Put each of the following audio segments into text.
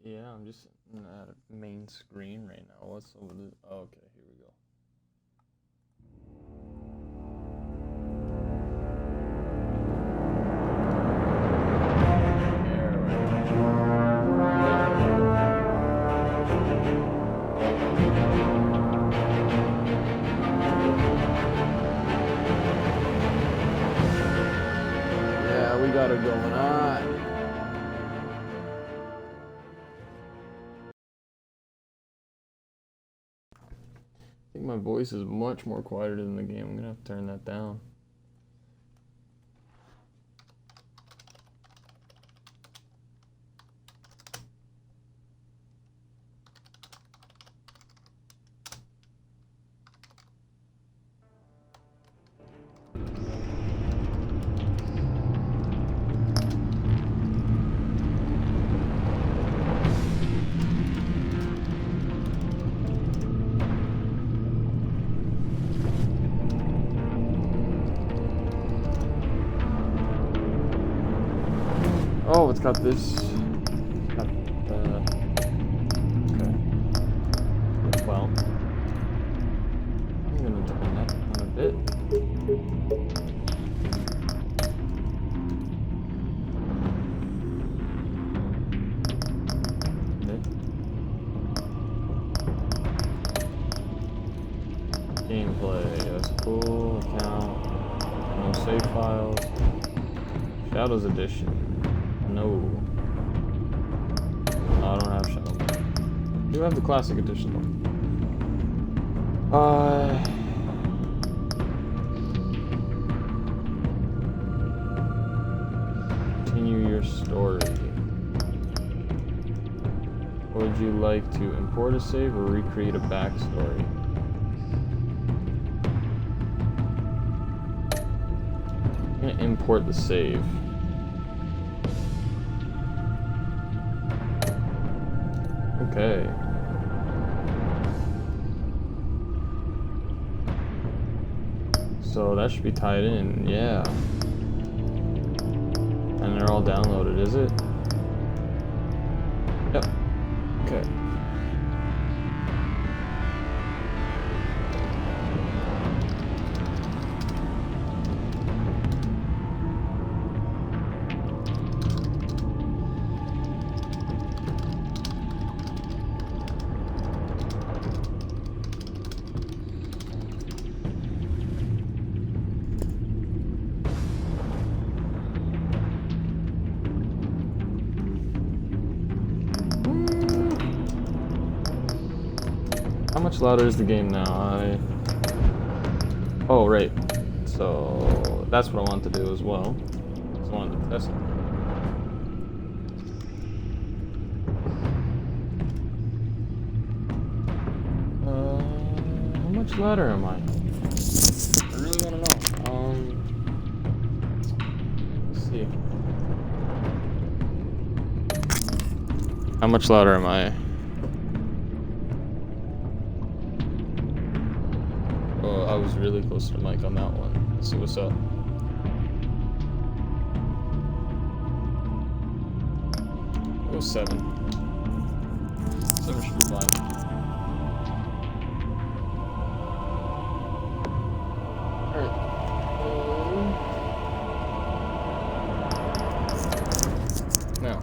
Yeah, I'm just at a main screen right now. What's over the... Oh, okay, here we go. Yeah, we got it going on. I think my voice is much more quieter than the game. I'm gonna have to turn that down. Oh, it's got this. Got, okay. Well, I'm gonna turn that on a bit. Okay. Gameplay. That's cool. Account. No save files. Shadows Edition. No. No, I don't have Shadow. I do have the Classic Edition though. Continue your story. Would you like to import a save or recreate a backstory? I'm gonna import the save. Okay. So that should be tied in, yeah. And they're all downloaded, is it? Yep. Okay. How much louder is the game now? Oh, right. So that's what I want to do as well. Just wanted to test it. How much louder am I? I really want to know. Let's see. How much louder am I? Oh, I was really close to the mic on that one. Let's see what's up. It was 7. 7 should be fine. Alright. Now,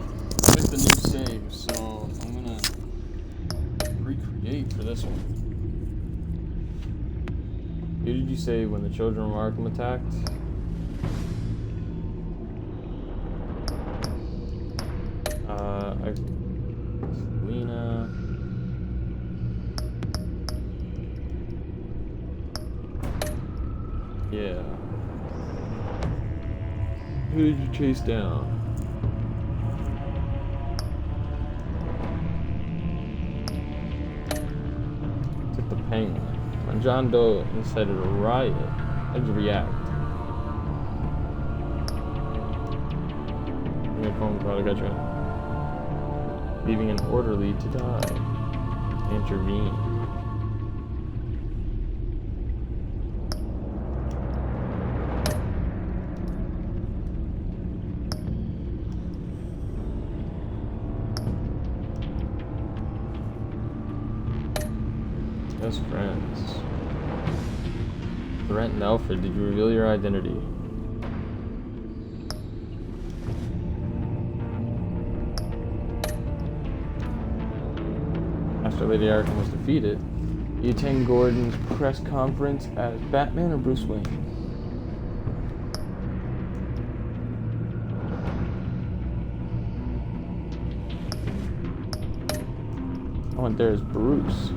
with the new save, so I'm gonna recreate for this one. Who did you say when the children of Arkham attacked? Lena. Yeah. Who did you chase down? Took the Penguin. When John Doe incited a riot, how'd you react? Your phone call, I got you. Leaving an orderly to die. Intervene. Best friends. Brent and Alfred, did you reveal your identity? After Lady Arkham was defeated, you attend Gordon's press conference as Batman or Bruce Wayne? Oh, and there's Bruce.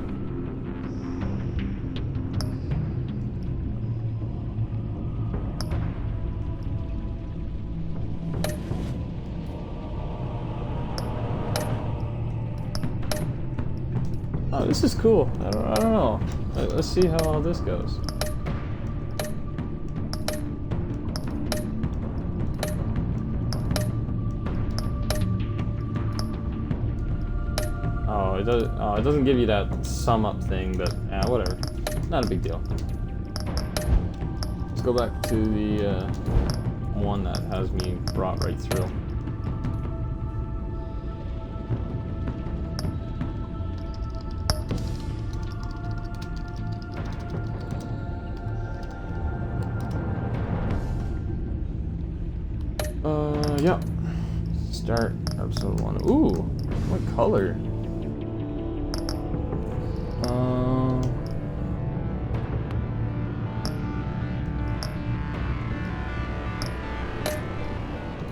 Oh, this is cool. I don't know. Let's see how all this goes. It doesn't give you that sum up thing, but whatever. Not a big deal. Let's go back to the one that has me brought right through. Yep. Start episode 1. Ooh, what color?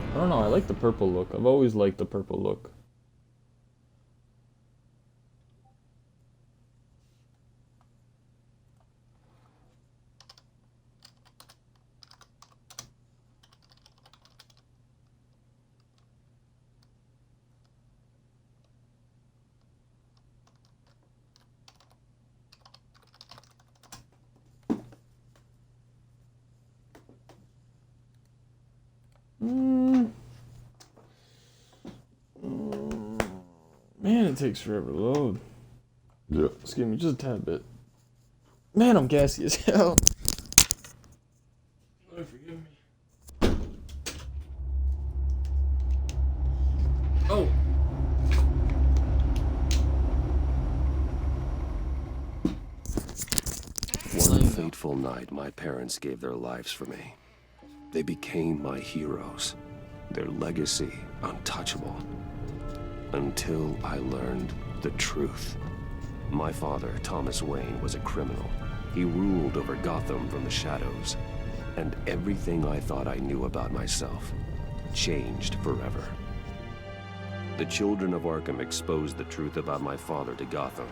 I don't know, I like the purple look. I've always liked the purple look. Man, it takes forever to load. Yeah. Excuse me, just a tad bit. Man, I'm gassy as hell. Oh, forgive me. Oh. One fateful night, my parents gave their lives for me. They became my heroes, their legacy untouchable. Until I learned the truth. My father, Thomas Wayne, was a criminal. He ruled over Gotham from the shadows. And everything I thought I knew about myself changed forever. The children of Arkham exposed the truth about my father to Gotham.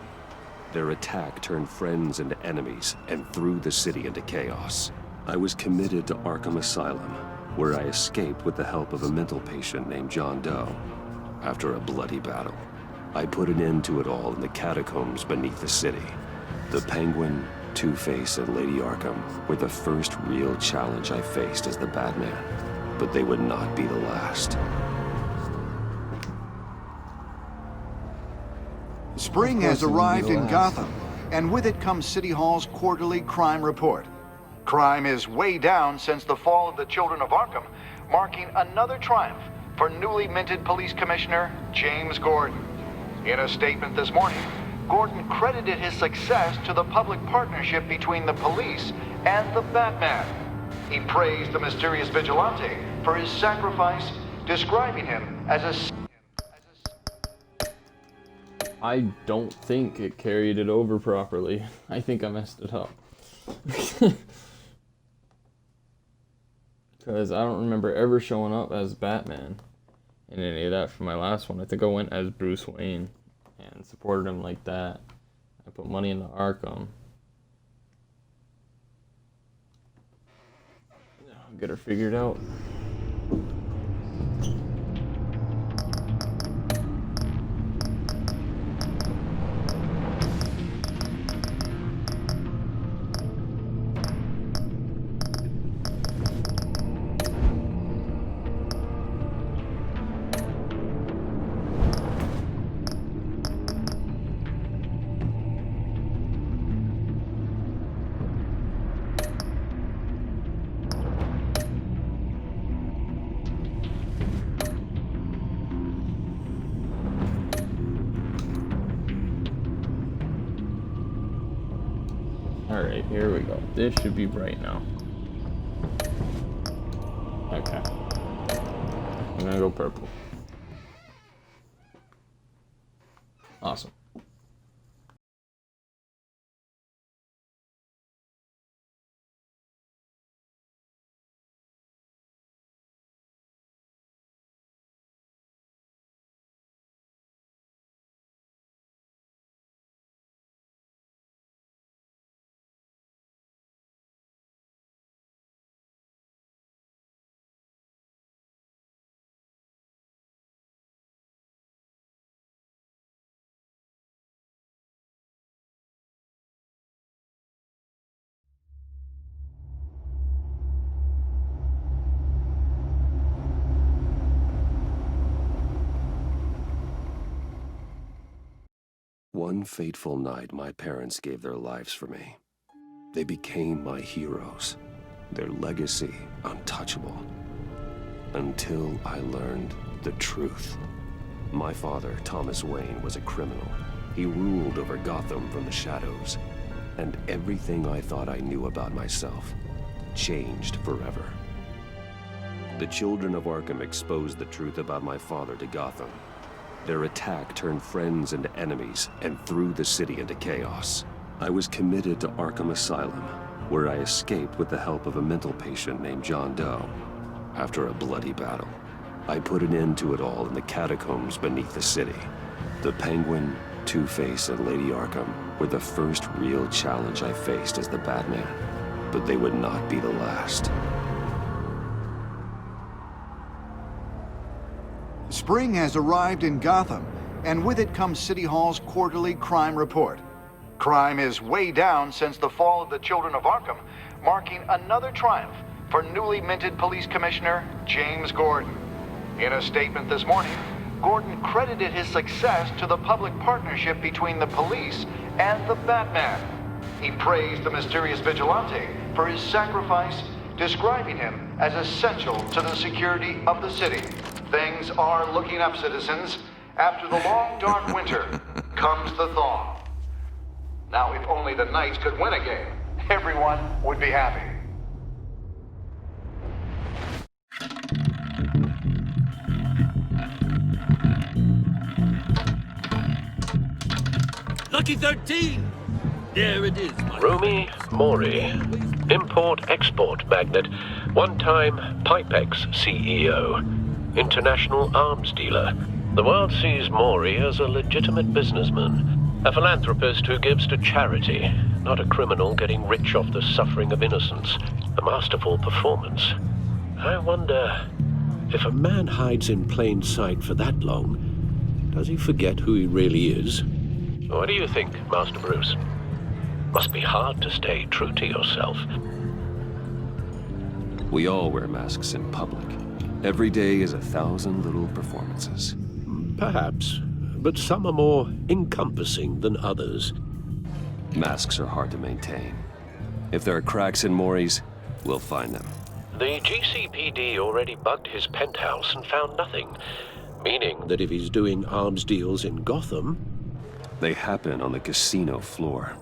Their attack turned friends into enemies and threw the city into chaos. I was committed to Arkham Asylum, where I escaped with the help of a mental patient named John Doe. After a bloody battle, I put an end to it all in the catacombs beneath the city. The Penguin, Two-Face, and Lady Arkham were the first real challenge I faced as the Batman, but they would not be the last. Spring has arrived in Gotham, and with it comes City Hall's quarterly crime report. Crime is way down since the fall of the Children of Arkham, marking another triumph for newly minted Police Commissioner James Gordon. In a statement this morning, Gordon credited his success to the public partnership between the police and the Batman. He praised the mysterious vigilante for his sacrifice, describing him as a... I don't think it carried it over properly. I think I messed it up. Because I don't remember ever showing up as Batman in any of that from my last one. I think I went as Bruce Wayne and supported him like that. I put money into Arkham. I'll get her figured out. Alright, here we go. This should be bright now. Okay. I'm gonna go purple. Awesome. One fateful night, my parents gave their lives for me. They became my heroes, their legacy untouchable. Until I learned the truth. My father, Thomas Wayne, was a criminal. He ruled over Gotham from the shadows. And everything I thought I knew about myself changed forever. The children of Arkham exposed the truth about my father to Gotham. Their attack turned friends into enemies and threw the city into chaos. I was committed to Arkham Asylum, where I escaped with the help of a mental patient named John Doe. After a bloody battle, I put an end to it all in the catacombs beneath the city. The Penguin, Two-Face, and Lady Arkham were the first real challenge I faced as the Batman, but they would not be the last. Spring has arrived in Gotham, and with it comes City Hall's quarterly crime report. Crime is way down since the fall of the Children of Arkham, marking another triumph for newly minted Police Commissioner James Gordon. In a statement this morning, Gordon credited his success to the public partnership between the police and the Batman. He praised the mysterious vigilante for his sacrifice, describing him as essential to the security of the city. Things are looking up, citizens. After the long, dark winter comes the thaw. Now, if only the Knights could win a game, everyone would be happy. Lucky 13! There it is, my Rumi Mori, import-export magnate, one-time Pipex CEO, international arms dealer. The world sees Mori as a legitimate businessman, a philanthropist who gives to charity, not a criminal getting rich off the suffering of innocence. A masterful performance. I wonder, if a man hides in plain sight for that long, does he forget who he really is? What do you think, Master Bruce? Must be hard to stay true to yourself. We all wear masks in public. Every day is 1,000 little performances. Perhaps, but some are more encompassing than others. Masks are hard to maintain. If there are cracks in Mori's, we'll find them. The GCPD already bugged his penthouse and found nothing, meaning that if he's doing arms deals in Gotham... They happen on the casino floor.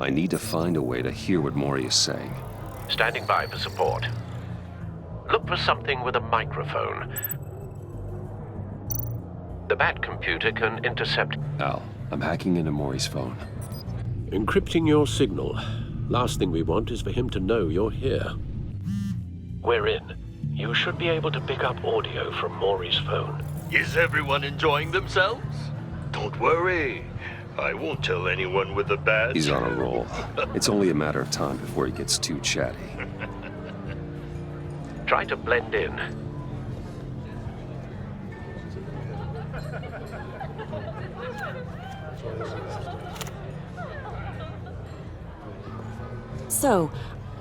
I need to find a way to hear what Mori is saying. Standing by for support. Look for something with a microphone. The Bat computer can intercept... Al, I'm hacking into Mori's phone. Encrypting your signal. Last thing we want is for him to know you're here. We're in. You should be able to pick up audio from Mori's phone. Is everyone enjoying themselves? Don't worry. I won't tell anyone with the bat. He's on a roll. It's only a matter of time before he gets too chatty. Try to blend in. So,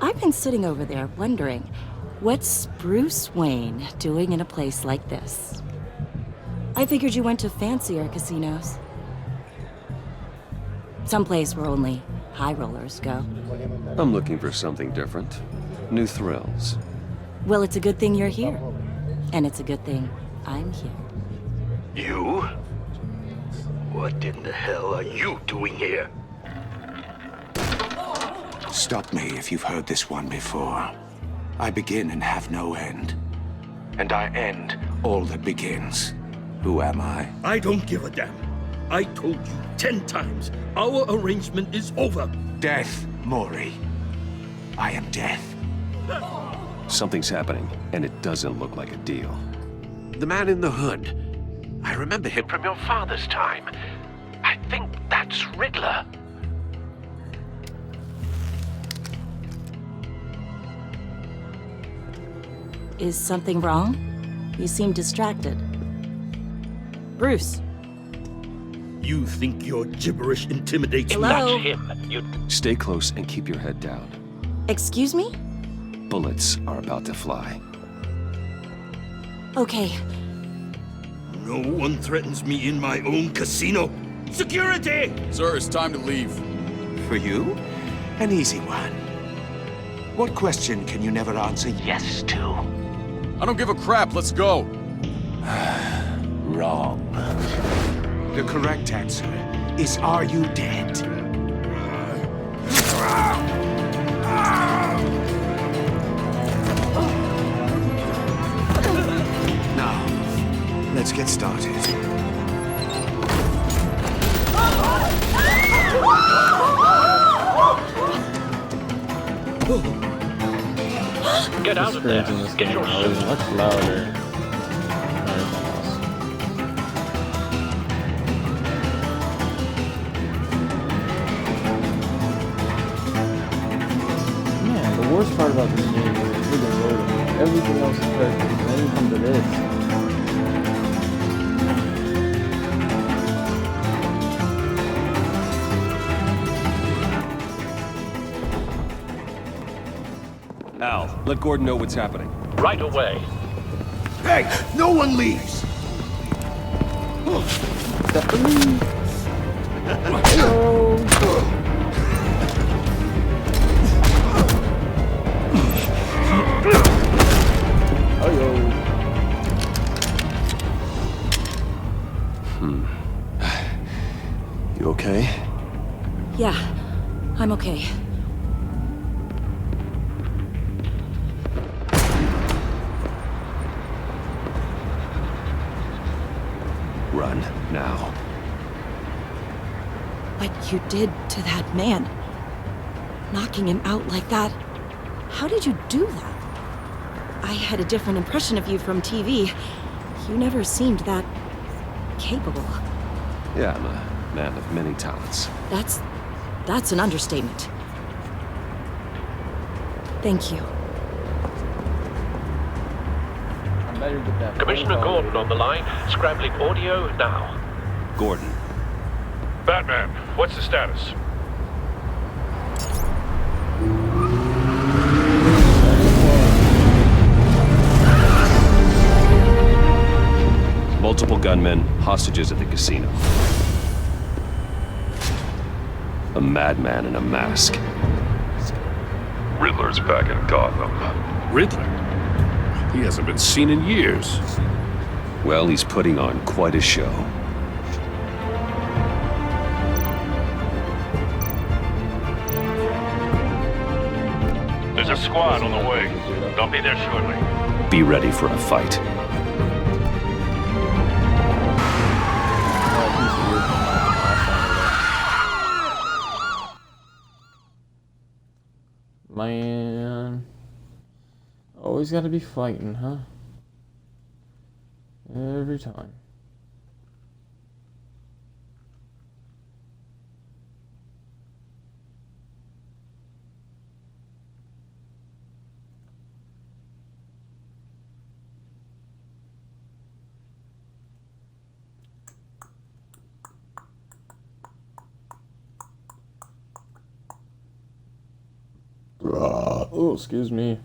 I've been sitting over there wondering, what's Bruce Wayne doing in a place like this? I figured you went to fancier casinos. Someplace where only high rollers go. I'm looking for something different. New thrills. Well, it's a good thing you're here. And it's a good thing I'm here. You? What in the hell are you doing here? Stop me if you've heard this one before. I begin and have no end. And I end all that begins. Who am I? I don't give a damn. I told you 10 times. Our arrangement is over. Death, Mori. I am death. Something's happening, and it doesn't look like a deal. The man in the hood. I remember him from your father's time. I think that's Riddler. Is something wrong? You seem distracted. Bruce. You think your gibberish intimidates me? Hello? That's him. You... Stay close and keep your head down. Excuse me? Bullets are about to fly. Okay. No one threatens me in my own casino. Security! Sir, it's time to leave. For you? An easy one. What question can you never answer yes to? I don't give a crap, let's go. Wrong. The correct answer is, are you dead? Now, let's get started. Get out of there. Screams in this Get game your are suit. always much louder than everything else. Man, the worst part about this game is the loading. Everything else is perfect, and then you come to this. Al, let Gordon know what's happening. Right away. Hey, no one leaves! You okay? Yeah, I'm okay. Run, now. What you did to that man. Knocking him out like that. How did you do that? I had a different impression of you from TV. You never seemed that capable. Yeah, I'm a man of many talents. That's an understatement. Thank you. I better get that. Commissioner phone call. Gordon on the line. Scrambling audio now. Gordon, Batman, what's the status? multiple gunmen, hostages at the casino. A madman in a mask. Riddler's back in Gotham. Riddler? He hasn't been seen in years. Well, he's putting on quite a show. There's a squad on the way. They'll be there shortly. Be ready for a fight. Man, always gotta be fighting, huh? Every time. Oh, excuse me.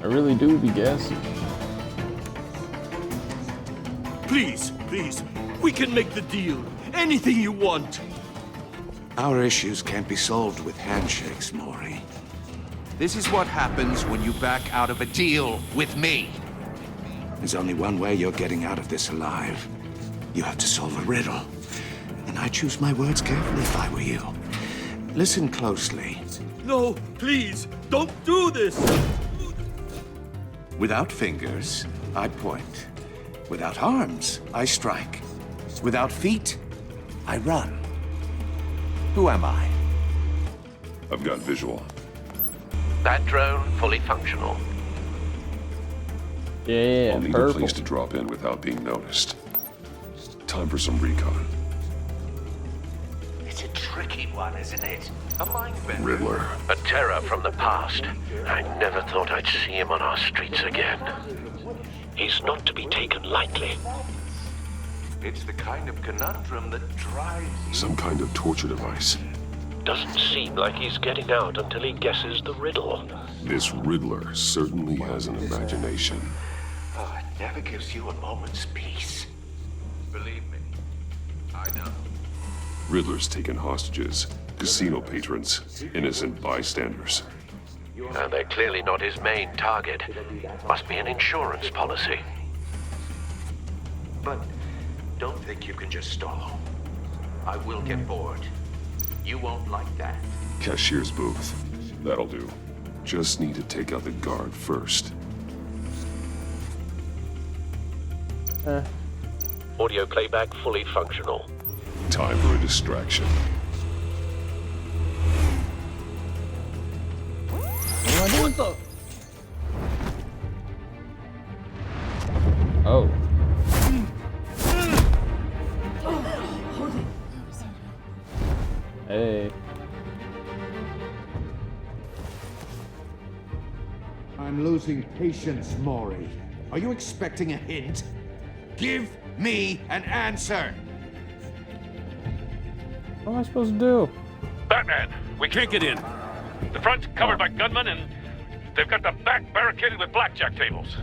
I really do be gassy. Please, please, we can make the deal. Anything you want. Our issues can't be solved with handshakes, Mori. This is what happens when you back out of a deal with me. There's only one way you're getting out of this alive. You have to solve a riddle. And I choose my words carefully if I were you. Listen closely. No, please, don't do this! Without fingers, I point. Without arms, I strike. Without feet, I run. Who am I? I've got visual. That drone fully functional. Yeah, I'll need purple. a place to drop in without being noticed. Time for some recon. It's a tricky one, isn't it? A mind bender. Riddler. A terror from the past. I never thought I'd see him on our streets again. He's not to be taken lightly. It's the kind of conundrum that drives you. Some kind of torture device. Doesn't seem like he's getting out until he guesses the riddle. This Riddler certainly has an imagination. Oh, it never gives you a moment's peace. Believe me, I know. Riddler's taken hostages, casino patrons, innocent bystanders. They're clearly not his main target. Must be an insurance policy. But don't think you can just stall. I will get bored. You won't like that. Cashier's booth. That'll do. Just need to take out the guard first. Audio playback fully functional. Time for a distraction. Oh. Hey. I'm losing patience, Maury. Are you expecting a hint? Give me an answer! What am I supposed to do? Batman, we can't get in. The front's covered by gunmen, and they've got the back barricaded with blackjack tables.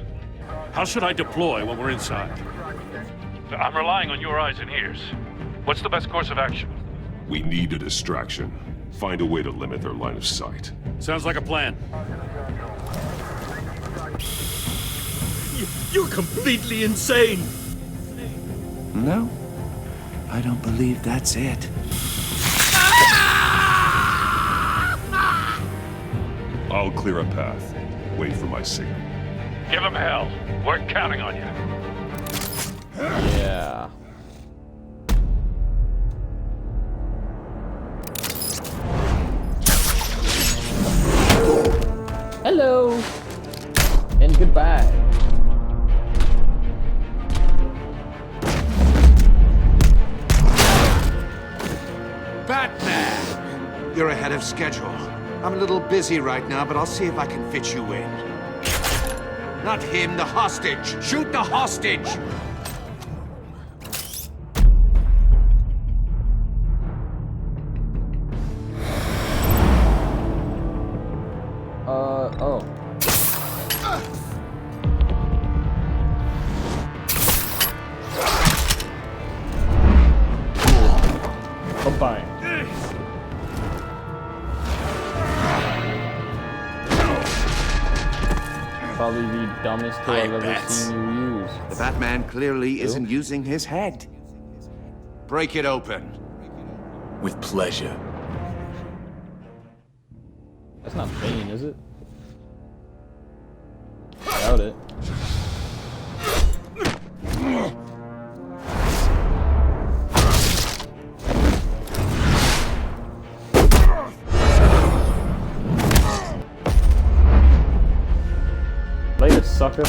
How should I deploy when we're inside? I'm relying on your eyes and ears. What's the best course of action? We need a distraction. Find a way to limit their line of sight. Sounds like a plan. You're completely insane! No, I don't believe that's it. I'll clear a path. Wait for my signal. Give him hell. We're counting on you. Yeah. Hello. And goodbye. Batman! You're ahead of schedule. I'm a little busy right now, but I'll see if I can fit you in. Not him, the hostage! Shoot the hostage! Oh. Bye. Probably the dumbest tool I've ever seen you use. The Batman clearly isn't using his head. Break it open. With pleasure. That's not Bane, is it? Doubt it. Later, sucker.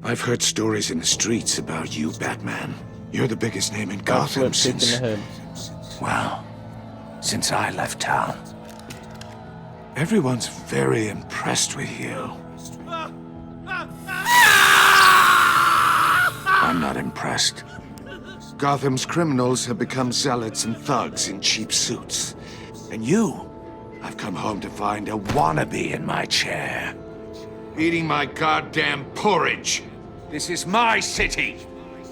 I've heard stories in the streets about you, Batman. You're the biggest name in Gotham since... Well, since I left town. Everyone's very impressed with you. I'm not impressed. Gotham's criminals have become zealots and thugs in cheap suits. And you, I've come home to find a wannabe in my chair. Eating my goddamn porridge. This is my city.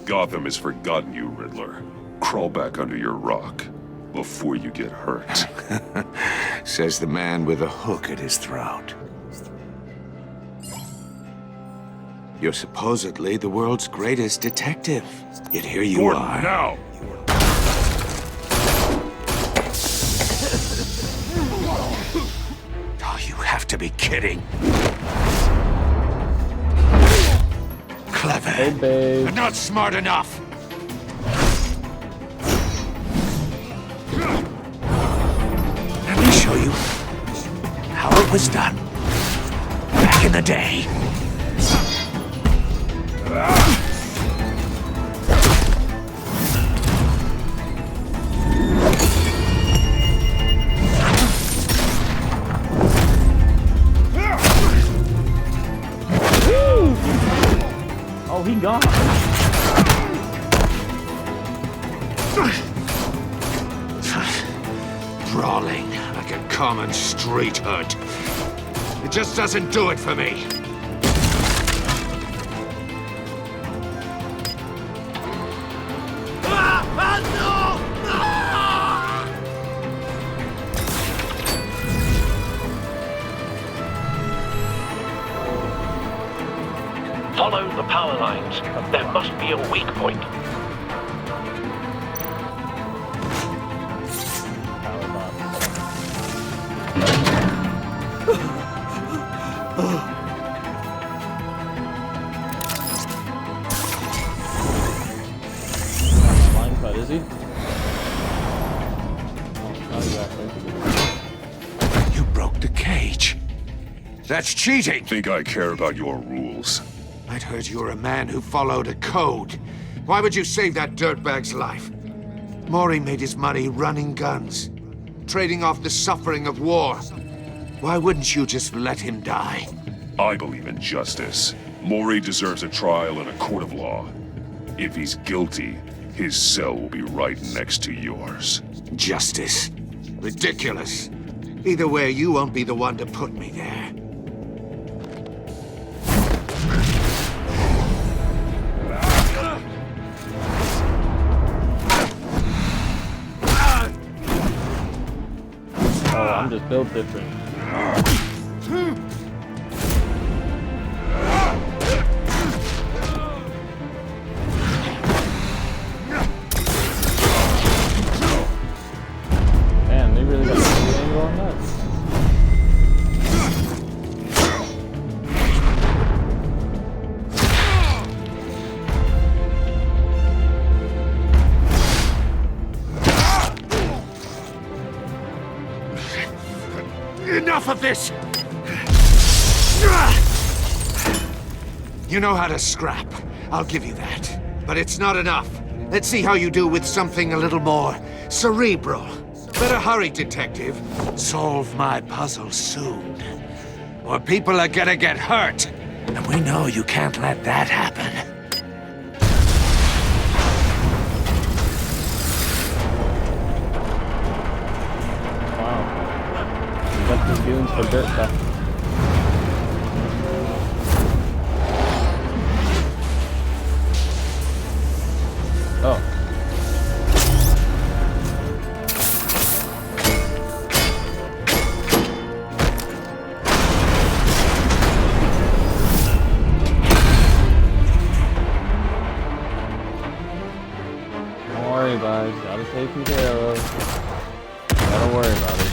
Gotham has forgotten you, Riddler. Crawl back under your rock before you get hurt. says the man with a hook at his throat. You're supposedly the world's greatest detective. Yet here you Gordon, are. now! Oh, you have to be kidding. Clever. Hey, babe. But not smart enough. Let me show you how it was done back in the day. Oh, he gone. Brawling like a common street hood. It just doesn't do it for me. Follow the power lines. There must be a weak point. Line cut, is he? Oh, not exactly. You broke the cage. That's cheating. Think I care about your rules? I'd heard you were a man who followed a code. Why would you save that dirtbag's life? Maury made his money running guns, trading off the suffering of war. Why wouldn't you just let him die? I believe in justice. Maury deserves a trial in a court of law. If he's guilty, his cell will be right next to yours. Justice? Ridiculous. Either way, you won't be the one to put me there. Oh, I'm just built different. Man, they really got a good angle on that. Enough of this! You know how to scrap. I'll give you that. But it's not enough. Let's see how you do with something a little more cerebral. Better hurry, detective. Solve my puzzle soon. Or people are gonna get hurt. And we know you can't let that happen. Got the feelings for dirt stuff. Oh. Don't worry about it. Got it taken care of. Don't worry about it.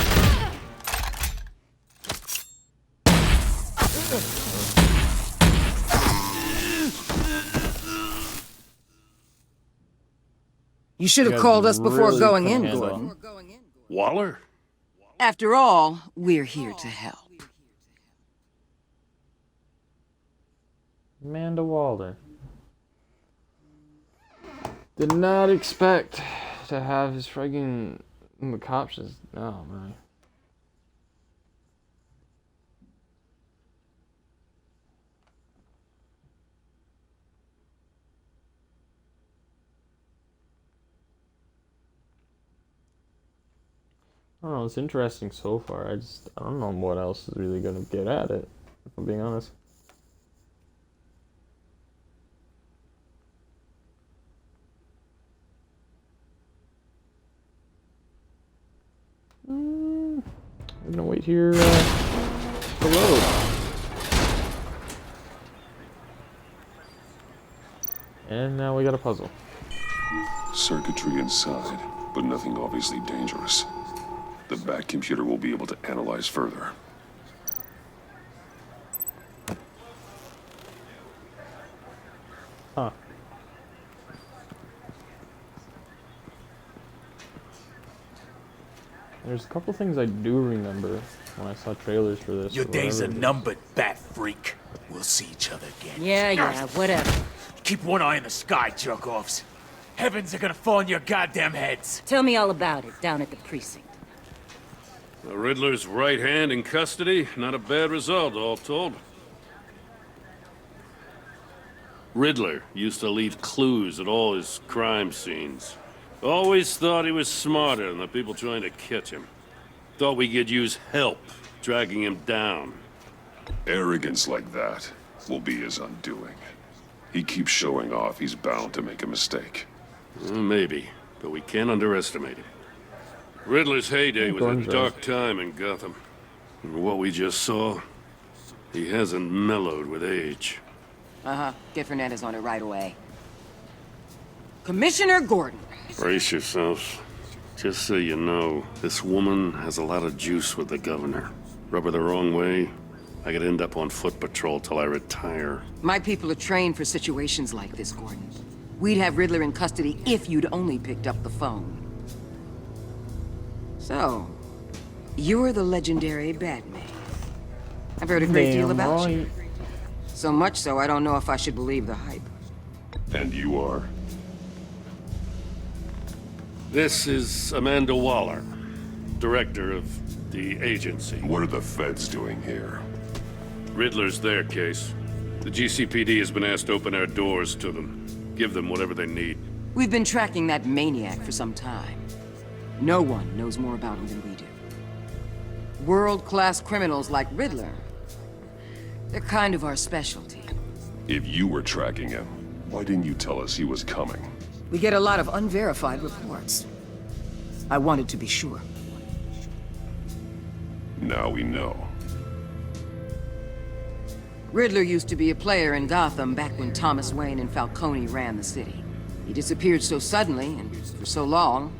You should have called us before really going couldn't in, handle Gordon. Waller? After all, we're here to help. Amanda Waller. Did not expect to have his friggin' cops just... Oh, man. I don't know, it's interesting so far. I don't know what else is really gonna get at it, if I'm being honest. gonna wait here to load. And now we got a puzzle. Circuitry inside, but nothing obviously dangerous. The back computer will be able to analyze further. Huh. There's a couple things I do remember when I saw trailers for this. Your days are numbered, bat freak. We'll see each other again. Yeah, whatever. Keep one eye in the sky, jerk-offs. Heavens are gonna fall on your goddamn heads. Tell me all about it down at the precinct. The Riddler's right hand in custody. Not a bad result, all told. Riddler used to leave clues at all his crime scenes. Always thought he was smarter than the people trying to catch him. Thought we could use help dragging him down. Arrogance like that will be his undoing. He keeps showing off, he's bound to make a mistake. Maybe, but we can't underestimate him. Riddler's heyday was a dark time in Gotham. And what we just saw, he hasn't mellowed with age. Uh-huh. Get Fernandez on it right away. Commissioner Gordon. Brace yourselves. Just so you know, this woman has a lot of juice with the governor. Rub her the wrong way, I could end up on foot patrol till I retire. My people are trained for situations like this, Gordon. We'd have Riddler in custody if you'd only picked up the phone. So, you're the legendary Batman. I've heard a great deal about you. So much so, I don't know if I should believe the hype. And you are? This is Amanda Waller, director of the agency. What are the feds doing here? Riddler's their case. The GCPD has been asked to open our doors to them. Give them whatever they need. We've been tracking that maniac for some time. No one knows more about him than we do. World-class criminals like Riddler. They're kind of our specialty. If you were tracking him, why didn't you tell us he was coming? We get a lot of unverified reports. I wanted to be sure. Now we know. Riddler used to be a player in Gotham back when Thomas Wayne and Falcone ran the city. He disappeared so suddenly and for so long,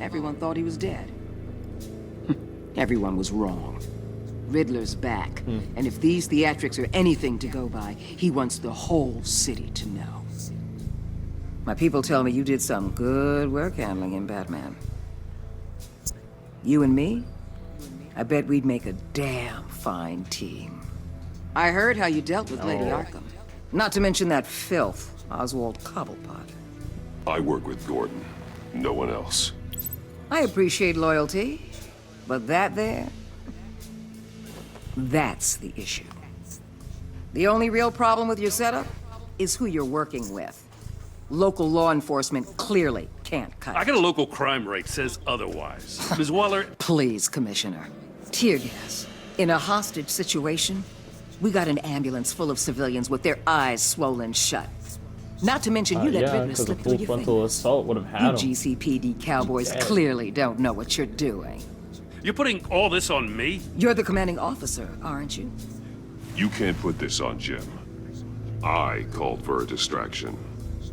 everyone thought he was dead. Everyone was wrong. Riddler's back, and if these theatrics are anything to go by, he wants the whole city to know. My people tell me you did some good work handling him, Batman. You and me? I bet we'd make a damn fine team. I heard how you dealt with Lady Arkham. Not to mention that filth, Oswald Cobblepot. I work with Gordon. No one else. I appreciate loyalty, but that there... that's the issue. The only real problem with your setup is who you're working with. Local law enforcement clearly can't cut it. I got a local crime rate says otherwise. Ms. Waller... Please, Commissioner. Tear gas. In a hostage situation, we got an ambulance full of civilians with their eyes swollen shut. Not to mention you let Riddler slip through your fingers. Assault would have had you GCPD cowboys clearly don't know what you're doing. You're putting all this on me? You're the commanding officer, aren't you? You can't put this on Jim. I called for a distraction.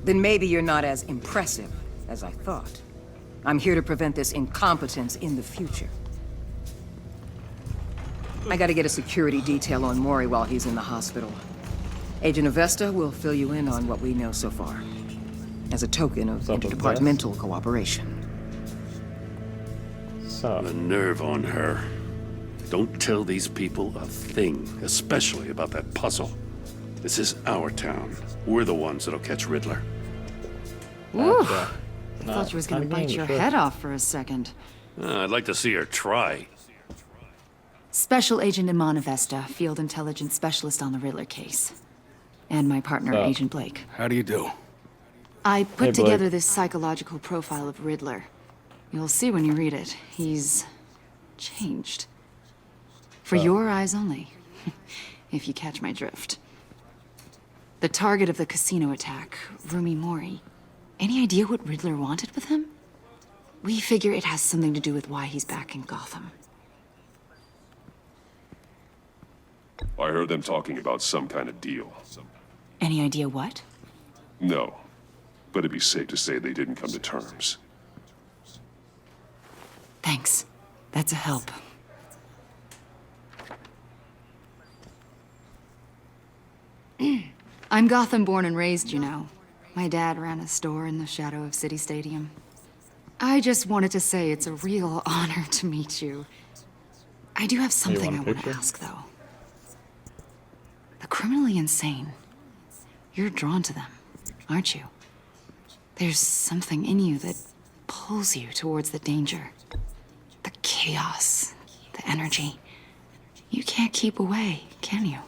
Then maybe you're not as impressive as I thought. I'm here to prevent this incompetence in the future. I gotta get a security detail on Maury while he's in the hospital. Agent Avesta will fill you in on what we know so far, as a token of interdepartmental cooperation. The nerve on her. Don't tell these people a thing, especially about that puzzle. This is our town. We're the ones that'll catch Riddler. Ooh. I thought you was gonna bite your head off for a second. I'd like to see her try. Special Agent Iman Avesta, Field Intelligence Specialist on the Riddler case. And my partner, Agent Blake. How do you do? I put together this psychological profile of Riddler. You'll see when you read it. He's... changed. For your eyes only. If you catch my drift. The target of the casino attack, Rumi Mori. Any idea what Riddler wanted with him? We figure it has something to do with why he's back in Gotham. I heard them talking about some kind of deal. Any idea what? No, but it'd be safe to say they didn't come to terms. Thanks. That's a help. I'm Gotham born and raised, you know. My dad ran a store in the shadow of City Stadium. I just wanted to say it's a real honor to meet you. I do have something I want to ask, though. The criminally insane. You're drawn to them, aren't you? There's something in you that pulls you towards the danger. The chaos, the energy. You can't keep away, can you?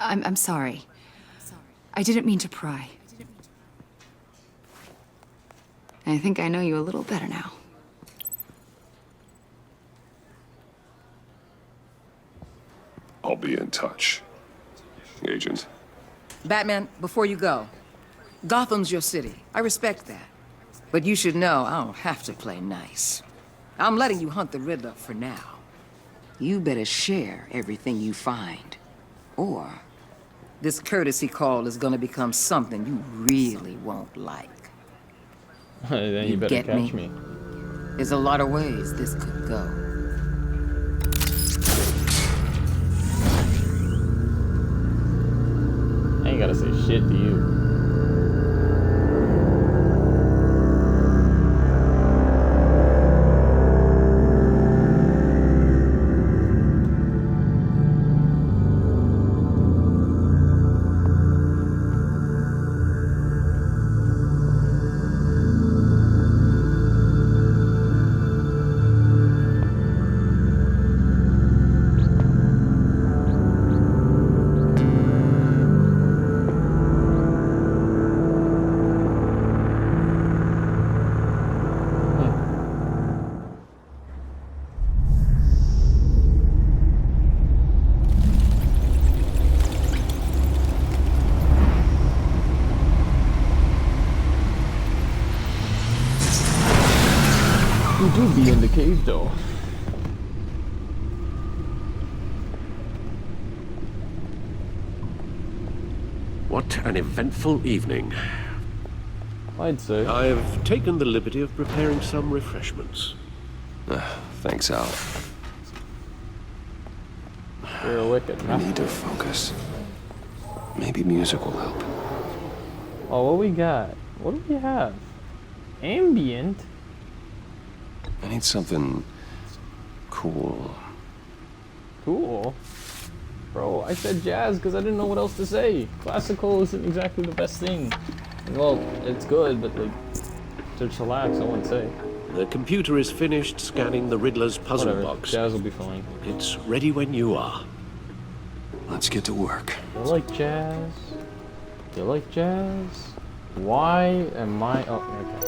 I'm sorry. I didn't mean to pry. I think I know you a little better now. I'll be in touch, Agent. Batman, before you go, Gotham's your city. I respect that. But you should know I don't have to play nice. I'm letting you hunt the Riddler for now. You better share everything you find. Or this courtesy call is gonna become something you really won't like. Then you better get catch me? me. There's a lot of ways this could go. I ain't gotta say shit to you. You do be in the cave though. What an eventful evening. I'd say. I've taken the liberty of preparing some refreshments. Thanks, Al. You're a wicked I need to focus. Maybe music will help. Oh, what we got? What do we have? Ambient? I need something cool. Cool? Bro, I said jazz because I didn't know what else to say. Classical isn't exactly the best thing. Well, it's good, but like, to chillax, I wouldn't say. The computer is finished scanning the Riddler's puzzle Whatever, box. jazz will be fine. It's ready when you are. Let's get to work. You like jazz? You like jazz? Why am I... Oh, okay.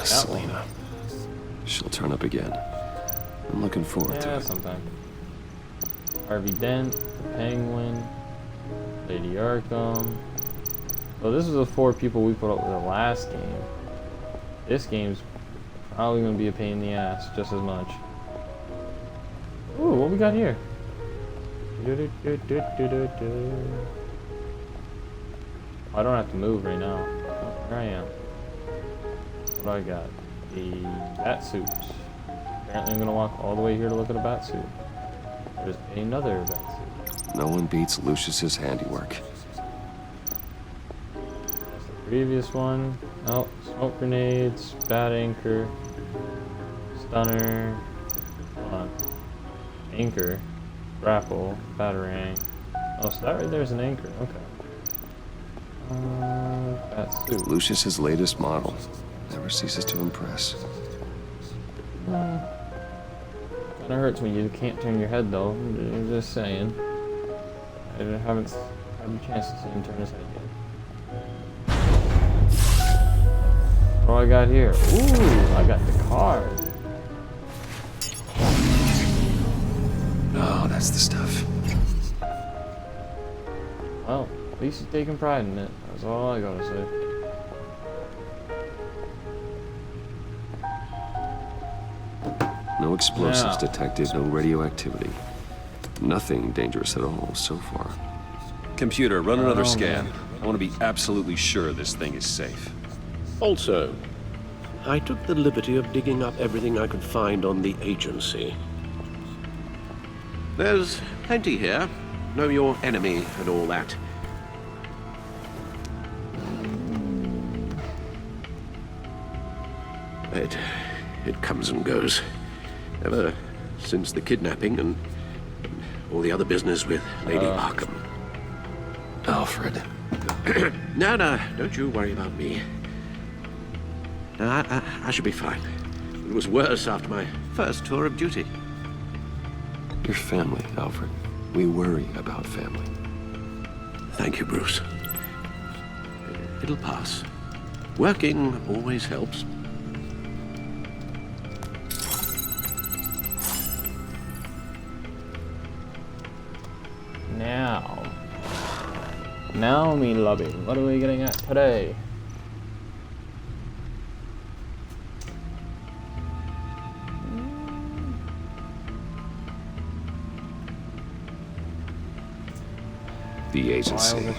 Selena. She'll turn up again. I'm looking forward to Yeah, it. sometime. Harvey Dent, the Penguin, Lady Arkham. So this is the 4 people we put up with the last game. This game's probably gonna be a pain in the ass, just as much. Ooh, what we got here? I don't have to move right now. Oh, here I am. What do I got? The bat suit. Apparently I'm gonna walk all the way here to look at a bat suit. There's another bat suit. No one beats Lucius's handiwork. That's the previous one. Oh, smoke grenades, bat anchor, stunner, hold on. Anchor, grapple, batarang. Oh, so that right there is an anchor, okay. Bat suit. Lucius's latest model. Never ceases to impress. Kinda hurts when you can't turn your head though. I'm just saying. I haven't had a chance to see him turn his head yet. What do I got here? Ooh, I got the card. Oh, that's the stuff. Well, at least he's taking pride in it. That's all I gotta say. No explosives Now. detected, no radioactivity. Nothing dangerous at all so far. Computer, run another Oh, scan. man. I want to be absolutely sure this thing is safe. Also, I took the liberty of digging up everything I could find on the agency. There's plenty here. Know your enemy and all that. It comes and goes. Ever since the kidnapping and all the other business with Lady Arkham. Alfred. No, don't you worry about me. No, I should be fine. It was worse after my first tour of duty. Your family, Alfred. We worry about family. Thank you, Bruce. It'll pass. Working always helps. Now, me lovey, what are we getting at today? The agency.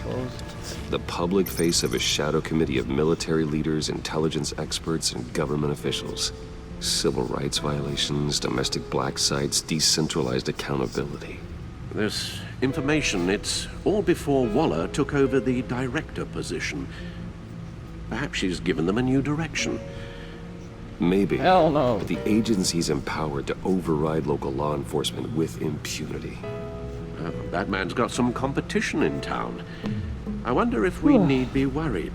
The public face of a shadow committee of military leaders, intelligence experts, and government officials. Civil rights violations, domestic black sites, decentralized accountability. This information, it's all before Waller took over the director position. Perhaps she's given them a new direction. Maybe. Hell no. But the agency's empowered to override local law enforcement with impunity. That man's got some competition in town. I wonder if we need be worried.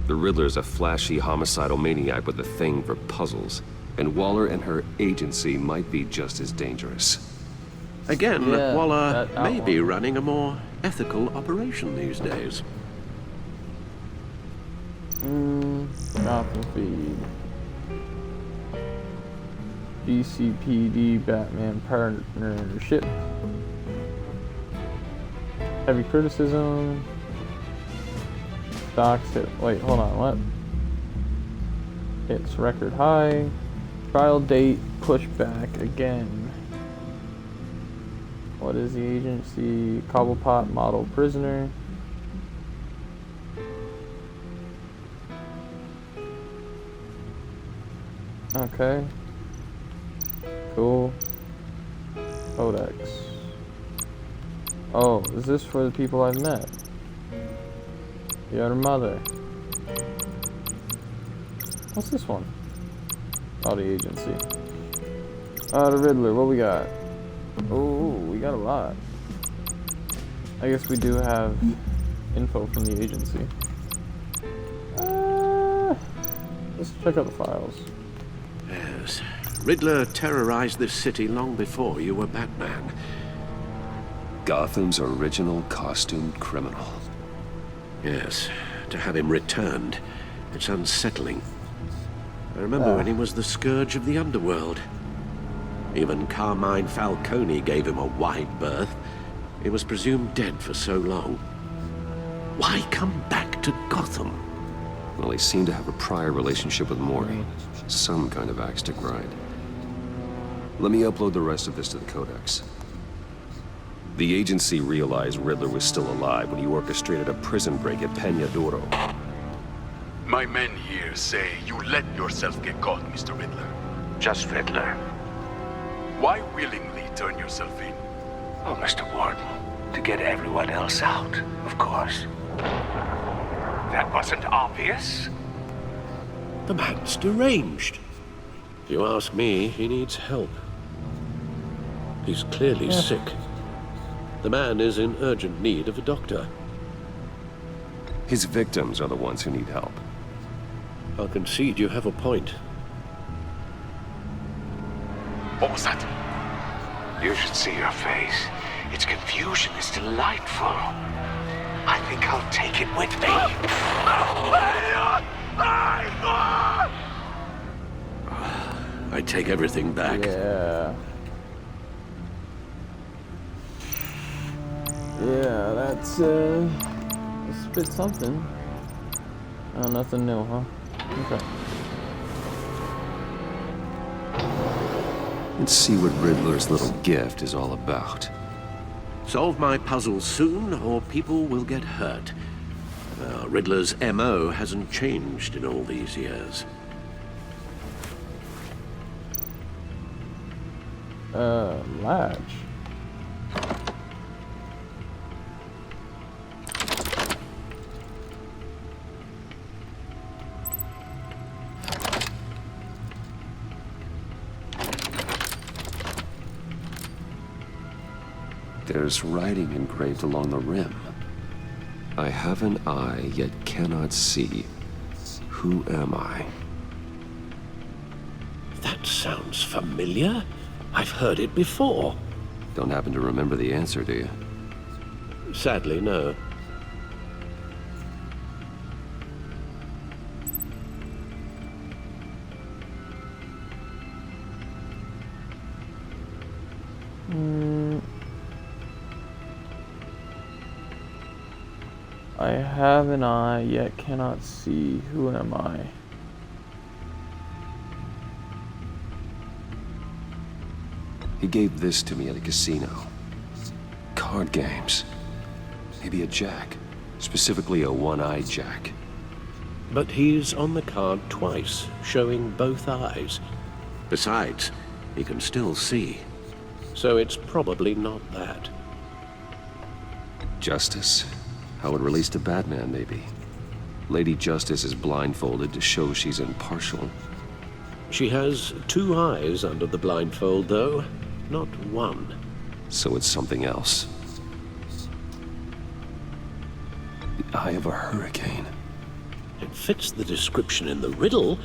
The Riddler's a flashy homicidal maniac with a thing for puzzles. And Waller and her agency might be just as dangerous. Again, Yeah, Waller that may be one. running a more ethical operation these days. Gotham feed. DCPD Batman partnership. Heavy criticism. Stocks hit. Wait, hold on. What? It's record high. Trial date pushed back again. What is the agency? Cobblepot model prisoner. Okay. Cool. Codex. Oh, is this for the people I've met? Your mother. What's this one? Oh, the agency. The Riddler, what we got? Oh, we got a lot. I guess we do have info from the agency. Let's check out the files. Yes. Riddler terrorized this city long before you were Batman. Gotham's original costumed criminal. Yes. To have him returned, it's unsettling. I remember when he was the scourge of the underworld. Even Carmine Falcone gave him a wide berth. He was presumed dead for so long. Why come back to Gotham? Well, he seemed to have a prior relationship with Mori. Some kind of axe to grind. Let me upload the rest of this to the Codex. The agency realized Riddler was still alive when he orchestrated a prison break at Peña Duro. My men here say you let yourself get caught, Mr. Riddler. Just Riddler. Why willingly turn yourself in? Oh, Mr. Warden, to get everyone else out, of course. That wasn't obvious. The man's deranged. If you ask me, he needs help. He's clearly sick. The man is in urgent need of a doctor. His victims are the ones who need help. I'll concede you have a point. What was that? You should see your face. Its confusion is delightful. I think I'll take it with me. I take everything back. Yeah. Yeah, that's a bit something. Oh, nothing new, huh? Okay. Let's see what Riddler's little gift is all about. Solve my puzzle soon, or people will get hurt. Riddler's MO hasn't changed in all these years. Latch. There's writing engraved along the rim. I have an eye, yet cannot see. Who am I? That sounds familiar. I've heard it before. Don't happen to remember the answer, do you? Sadly, no. I have an eye, yet cannot see. Who am I? He gave this to me at a casino. Card games. Maybe a jack. Specifically a one-eyed jack. But he's on the card twice, showing both eyes. Besides, he can still see. So it's probably not that. Justice? How it relates to Batman, maybe. Lady Justice is blindfolded to show she's impartial. She has two eyes under the blindfold, though, not one. So it's something else. The eye of a hurricane. It fits the description in the riddle,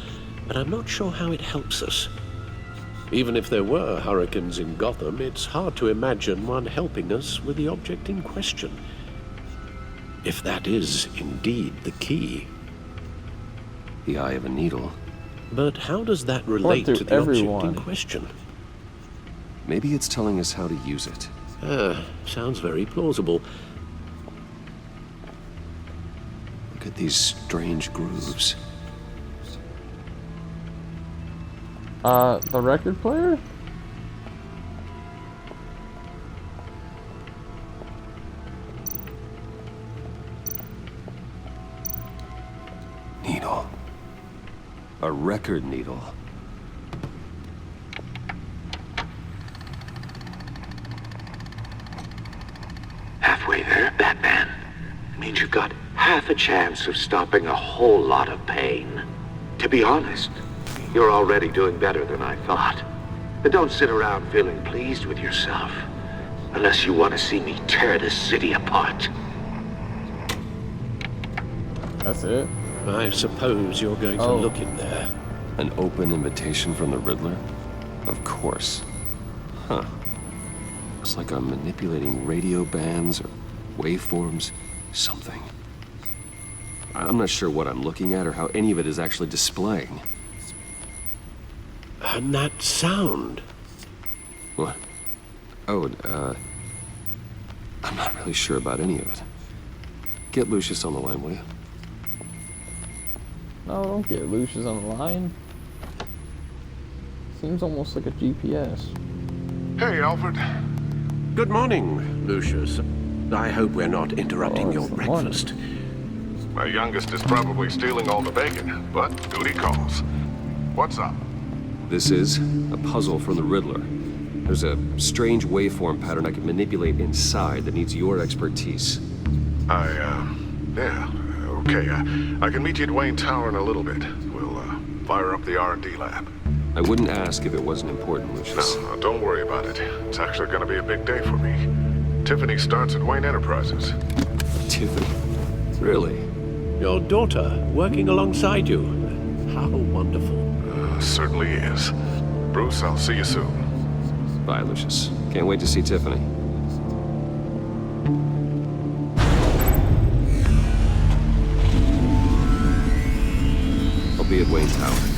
but I'm not sure how it helps us. Even if there were hurricanes in Gotham, it's hard to imagine one helping us with the object in question. If that is indeed the key. The eye of a needle. But how does that relate to the object in question? Maybe it's telling us how to use it. Sounds very plausible. Look at these strange grooves. The record player? Needle. A record needle. Halfway there, Batman. Means you've got half a chance of stopping a whole lot of pain. To be honest, you're already doing better than I thought. But don't sit around feeling pleased with yourself. Unless you want to see me tear this city apart. That's it? I suppose you're going to look in there. An open invitation from the Riddler? Of course. Huh. Looks like I'm manipulating radio bands or waveforms. Something. I'm not sure what I'm looking at or how any of it is actually displaying. And that sound. What? Oh, I'm not really sure about any of it. Get Lucius on the line, will you? No, don't get Lucius on the line. Seems almost like a GPS. Hey, Alfred. Good morning, Lucius. I hope we're not interrupting your breakfast. My youngest is probably stealing all the bacon, but duty calls. What's up? This is a puzzle from the Riddler. There's a strange waveform pattern I can manipulate inside that needs your expertise. Yeah, okay. I can meet you at Wayne Tower in a little bit. We'll, fire up the R&D lab. I wouldn't ask if it wasn't important, Lucius. No, don't worry about it. It's actually gonna be a big day for me. Tiffany starts at Wayne Enterprises. Tiffany? Really? Your daughter, working alongside you. How wonderful. Certainly is. Bruce, I'll see you soon. Bye, Lucius. Can't wait to see Tiffany. I'll be at Wayne Tower.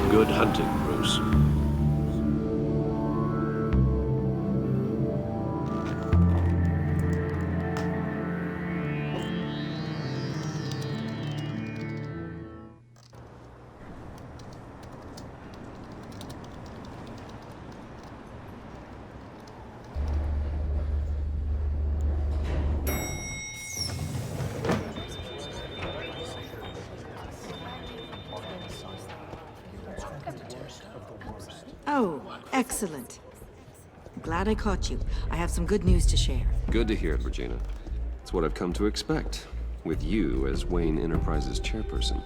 Good hunting, Bruce. Oh, excellent. I'm glad I caught you. I have some good news to share. Good to hear it, Regina. It's what I've come to expect, with you as Wayne Enterprises chairperson.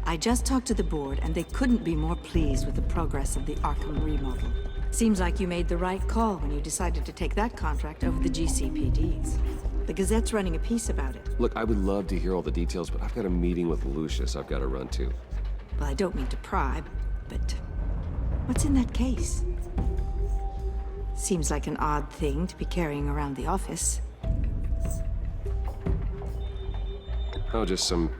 I just talked to the board, and they couldn't be more pleased with the progress of the Arkham remodel. Seems like you made the right call when you decided to take that contract over the GCPD's. The Gazette's running a piece about it. Look, I would love to hear all the details, but I've got a meeting with Lucius I've got to run to. Well, I don't mean to pry, but what's in that case? Seems like an odd thing to be carrying around the office. Oh, just some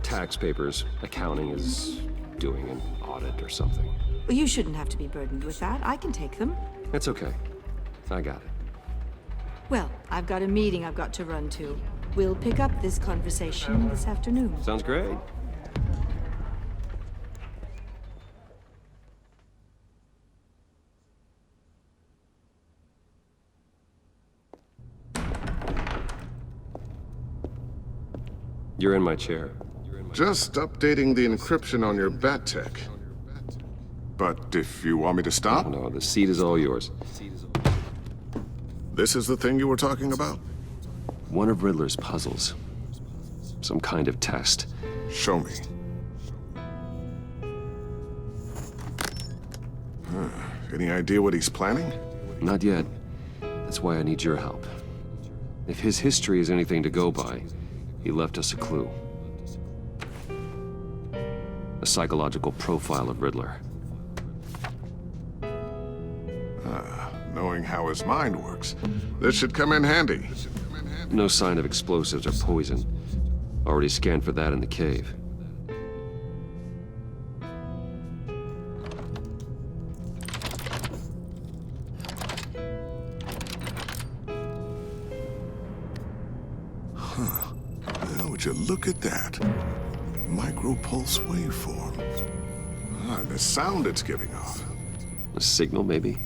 tax papers. Accounting is doing an audit or something. Well, you shouldn't have to be burdened with that. I can take them. It's okay. I got it. Well, I've got a meeting I've got to run to. We'll pick up this conversation this afternoon. Sounds great. You're in my chair. Just updating the encryption on your bat tech. But if you want me to stop? No, the seat is all yours. This is the thing you were talking about? One of Riddler's puzzles. Some kind of test. Show me. Any idea what he's planning? Not yet. That's why I need your help. If his history is anything to go by, he left us a clue. A psychological profile of Riddler. Knowing how his mind works, this should come in handy. No sign of explosives or poison. Already scanned for that in the cave. Would you look at that? Micro-pulse waveform. And the sound it's giving off. A signal, maybe?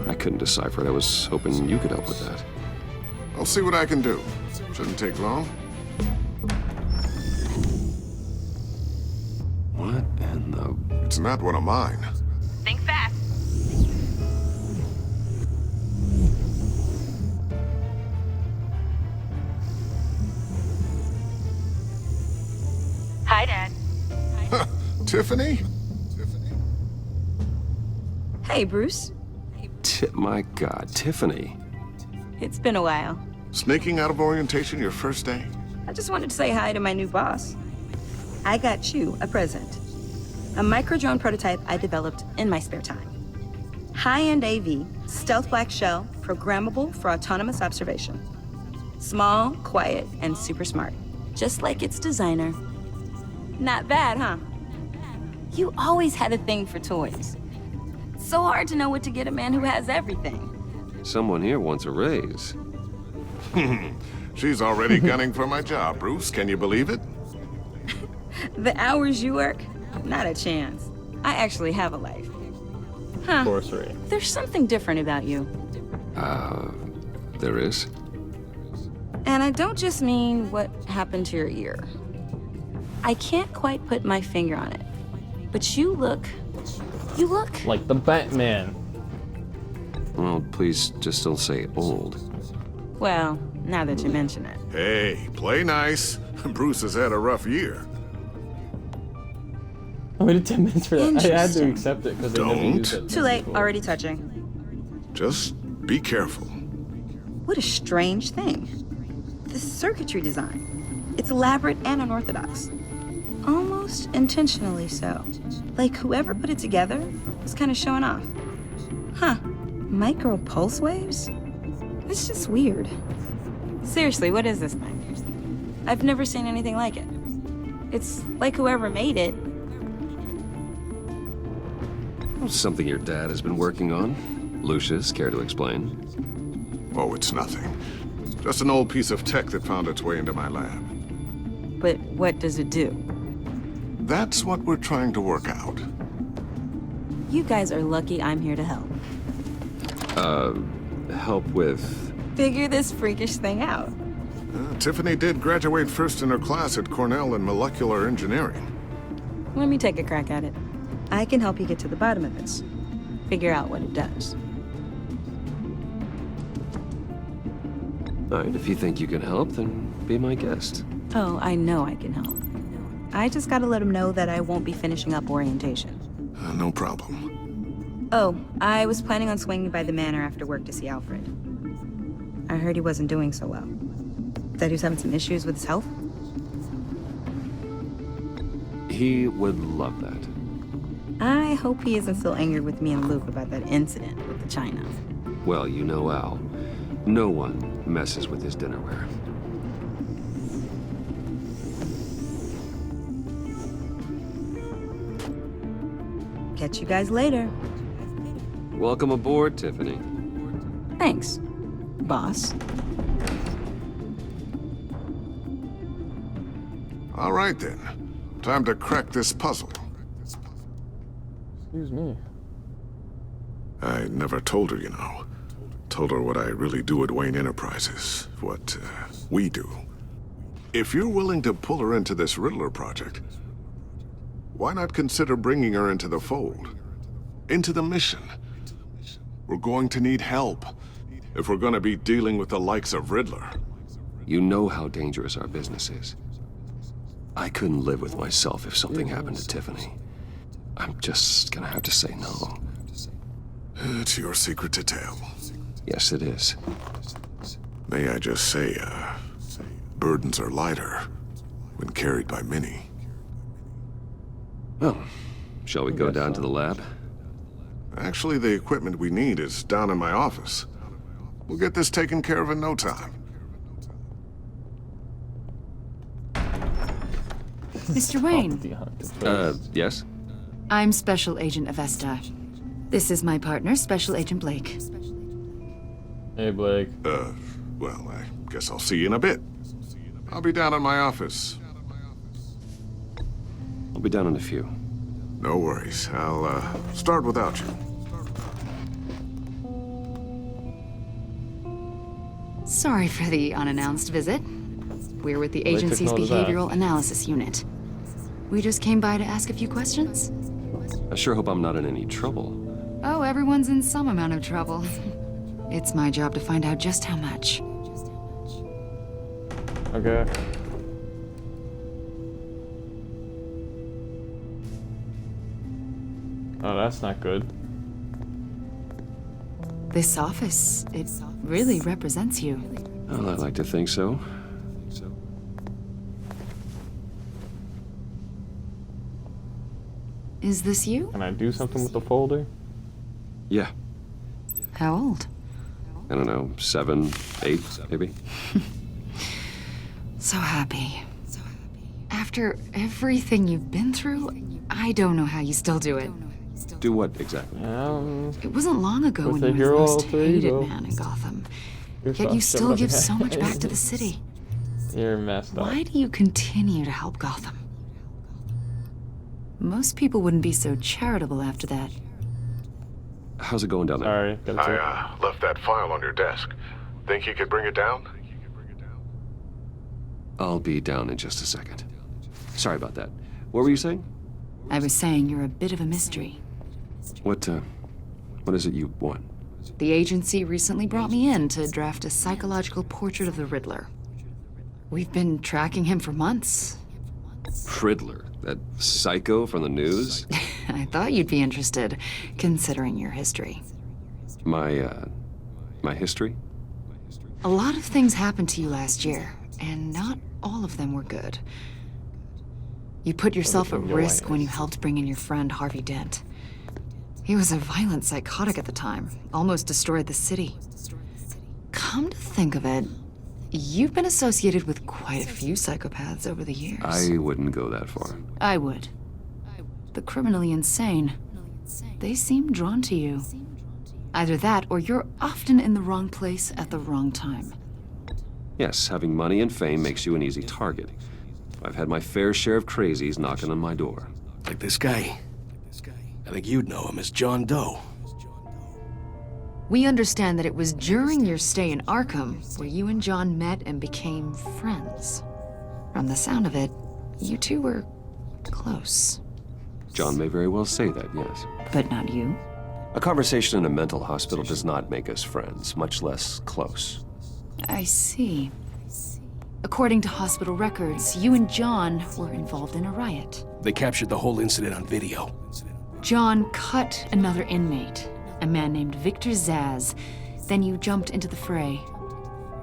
I couldn't decipher it. I was hoping you could help with that. I'll see what I can do. Shouldn't take long. What in the... It's not one of mine. Think fast. Hi, Dad. Tiffany? Hey, Bruce. My God, Tiffany. It's been a while. Sneaking out of orientation your first day? I just wanted to say hi to my new boss. I got you a present. A micro-drone prototype I developed in my spare time. High-end AV, stealth black shell, programmable for autonomous observation. Small, quiet, and super smart. Just like its designer. Not bad, huh? You always had a thing for toys. So hard to know what to get a man who has everything. Someone here wants a raise. She's already gunning for my job, Bruce. Can you believe it? The hours you work? Not a chance. I actually have a life. Huh. There's something different about you. There is? And I don't just mean what happened to your ear. I can't quite put my finger on it. But you look... like the Batman. Well, please just don't say old. Well, now that you mention it. Hey, play nice. Bruce has had a rough year. I waited 10 minutes for that. I had to accept it because they never used it. Too late, already touching. Just be careful. What a strange thing. The circuitry design. It's elaborate and unorthodox. Almost intentionally so. Like whoever put it together was kind of showing off. Huh. Micro pulse waves? It's just weird. Seriously, what is this thing? I've never seen anything like it. It's like whoever made it. Something your dad has been working on. Lucius, care to explain? Oh, it's nothing. Just an old piece of tech that found its way into my lab. But what does it do? That's what we're trying to work out. You guys are lucky I'm here to help. Help with... Figure this freakish thing out. Tiffany did graduate first in her class at Cornell in molecular engineering. Let me take a crack at it. I can help you get to the bottom of this. figure out what it does. All right, if you think you can help, then be my guest. Oh, I know I can help. I just gotta let him know that I won't be finishing up orientation. No problem. Oh, I was planning on swinging by the manor after work to see Alfred. I heard he wasn't doing so well. That he was having some issues with his health? He would love that. I hope he isn't still angry with me and Luke about that incident with the china. Well, you know Al. No one messes with his dinnerware. Catch you guys later. Welcome aboard, Tiffany. Thanks, boss. All right, then. Time to crack this puzzle. Excuse me. I never told her, you know. Told her what I really do at Wayne Enterprises. What we do. If you're willing to pull her into this Riddler project, why not consider bringing her into the fold? Into the mission? We're going to need help if we're going to be dealing with the likes of Riddler. You know how dangerous our business is. I couldn't live with myself if something happened to Tiffany. I'm just gonna have to say no. It's your secret to tell. Yes, it is. May I just say, burdens are lighter when carried by many. Well, shall we go down to the lab? Actually, the equipment we need is down in my office. We'll get this taken care of in no time. Mr. Wayne. Yes? I'm Special Agent Avesta. This is my partner, Special Agent Blake. Hey, Blake. Well, I guess I'll see you in a bit. I'll be down in my office. I'll be down in a few. No worries. I'll, start without you. Sorry for the unannounced visit. We're with the Well, they took agency's note of that. behavioral analysis unit. We just came by to ask a few questions. I sure hope I'm not in any trouble. Oh, everyone's in some amount of trouble. It's my job to find out just how much. Okay. Oh, that's not good. This office, it really represents you. Well, I'd like to think so. Is this you? Can I do something with the folder? Yeah. How old? I don't know, 7, 8, maybe? So happy. After everything you've been through, I don't know how you still do it. Do what exactly? It wasn't long ago when you were the most hated man in Gotham. Yet you still give so much back to the city. You're messed up. Why do you continue to help Gotham? Most people wouldn't be so charitable after that. How's it going down there? Sorry, gotta check. I left that file on your desk. Think you could bring it down? I'll be down in just a second. Sorry about that. What were you saying? I was saying you're a bit of a mystery. What is it you want? The agency recently brought me in to draft a psychological portrait of the Riddler. We've been tracking him for months. Riddler? That psycho from the news? I thought you'd be interested, considering your history. My history? A lot of things happened to you last year, and not all of them were good. You put yourself at risk when you helped bring in your friend Harvey Dent. He was a violent psychotic at the time, almost destroyed the city. Come to think of it, you've been associated with quite a few psychopaths over the years. I wouldn't go that far. I would. The criminally insane. They seem drawn to you. Either that, or you're often in the wrong place at the wrong time. Yes, having money and fame makes you an easy target. I've had my fair share of crazies knocking on my door. Like this guy. I think you'd know him as John Doe. We understand that it was during your stay in Arkham where you and John met and became friends. From the sound of it, you two were close. John may very well say that, yes. But not you? A conversation in a mental hospital does not make us friends, much less close. I see. According to hospital records, you and John were involved in a riot. They captured the whole incident on video. John cut another inmate, a man named Victor Zaz. Then you jumped into the fray.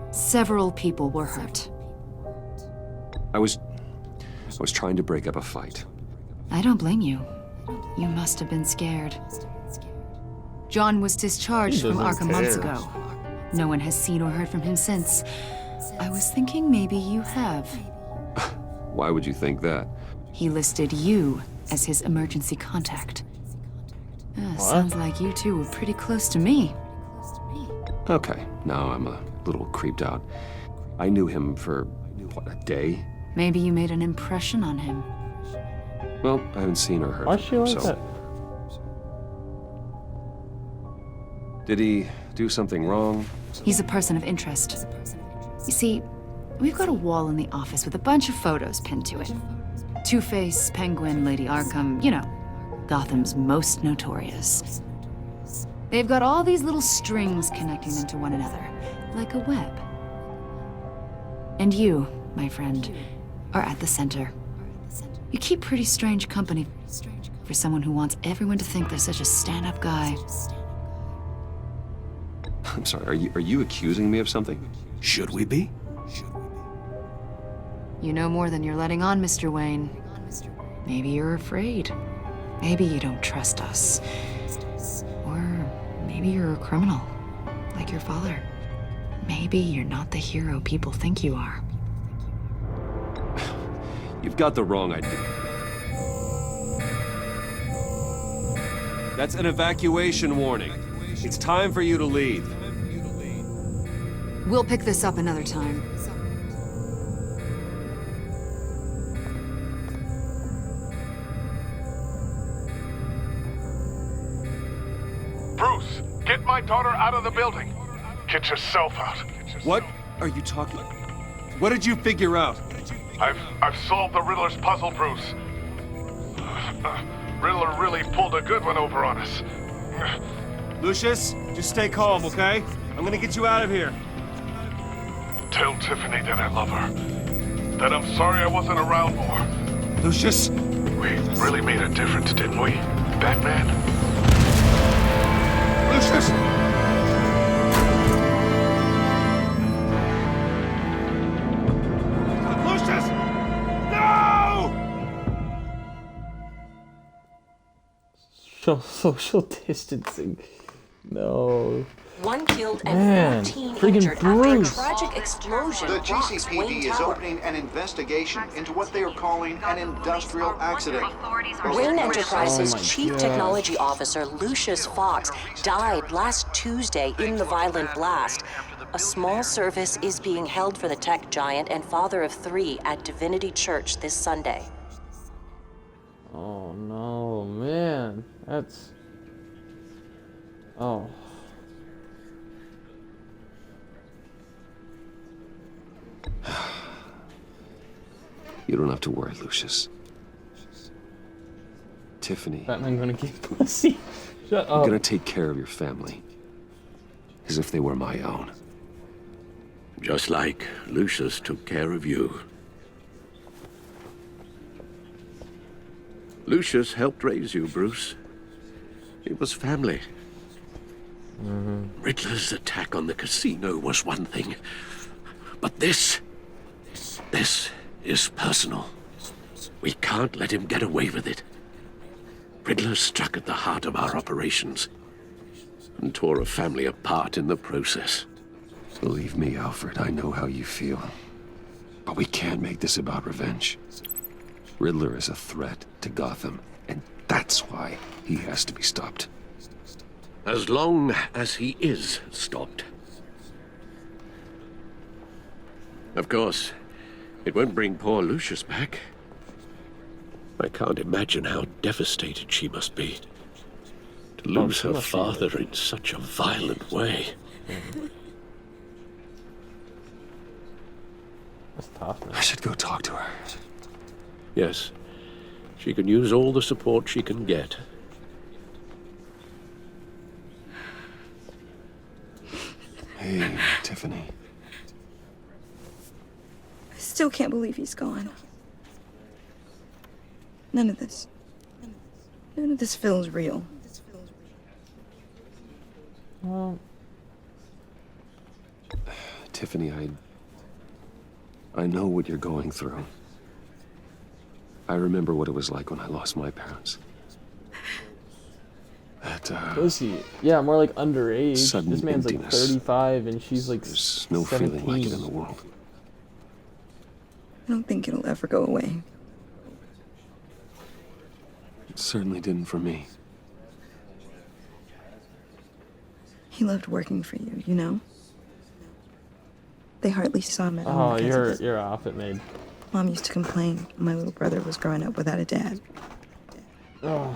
Several people were hurt. I was trying to break up a fight. I don't blame you. You must have been scared. John was discharged from Arkham months ago. No one has seen or heard from him since. I was thinking maybe you have. Why would you think that? He listed you as his emergency contact. Sounds like you two were pretty close to me. Okay, now I'm a little creeped out. I knew him for, what, a day? Maybe you made an impression on him. Well, I haven't seen or heard Why from him, she like that? Did he do something wrong? He's a person of interest. You see, we've got a wall in the office with a bunch of photos pinned to it. Two-Face, Penguin, Lady Arkham, you know, Gotham's most notorious. They've got all these little strings connecting them to one another, like a web. And you, my friend, are at the center. You keep pretty strange company for someone who wants everyone to think they're such a stand-up guy. I'm sorry, are you accusing me of something? Should we be? You know more than you're letting on, Mr. Wayne. Maybe you're afraid. Maybe you don't trust us. Or maybe you're a criminal, like your father. Maybe you're not the hero people think you are. You've got the wrong idea. That's an evacuation warning. It's time for you to leave. We'll pick this up another time. Bruce, get my daughter out of the building. Get yourself out. What are you talking? What did you figure out? I've solved the Riddler's puzzle, Bruce. Riddler really pulled a good one over on us. Lucius, just stay calm, okay? I'm gonna get you out of here. Tell Tiffany that I love her. That I'm sorry I wasn't around more. Lucius? We really made a difference, didn't we, Batman? Lucius! Lucius! No! Social distancing. No. One killed Man, and 14 friggin' injured after a Bruce. tragic explosion The rocks GCPD Wayne is Tower. opening an investigation into what they are calling an industrial accident. Wayne Enterprises Oh my Chief God. Technology Officer Lucius Fox died last Tuesday in the violent blast. A small service is being held for the tech giant and father of 3 at Divinity Church this Sunday. Oh no, man. That's... Oh. You don't have to worry, Lucius. Tiffany, Batman gonna get pussy. Shut I'm up. gonna take care of your family. As if they were my own. Just like Lucius took care of you. Lucius helped raise you, Bruce. It was family. Riddler's attack on the casino was one thing. But this is personal. We can't let him get away with it. Riddler struck at the heart of our operations and tore a family apart in the process. Believe me, Alfred, I know how you feel. But we can't make this about revenge. Riddler is a threat to Gotham, and that's why he has to be stopped. As long as he is stopped. Of course, it won't bring poor Lucius back. I can't imagine how devastated she must be. To lose her father in such a violent way. That's tough, man. I should go talk to her. Yes, she can use all the support she can get. Hey, Tiffany. I still can't believe he's gone. None of this feels real. Well, Tiffany, I know what you're going through. I remember what it was like when I lost my parents. That, was he? Yeah, more like underage. sudden This man's like emptiness. 35 and she's like There's no 17. feeling like it in the world. I don't think it'll ever go away. It certainly didn't for me. He loved working for you, you know? They hardly saw him at home. Oh, because of it. your outfit made. Mom used to complain my little brother was growing up without a dad. Oh.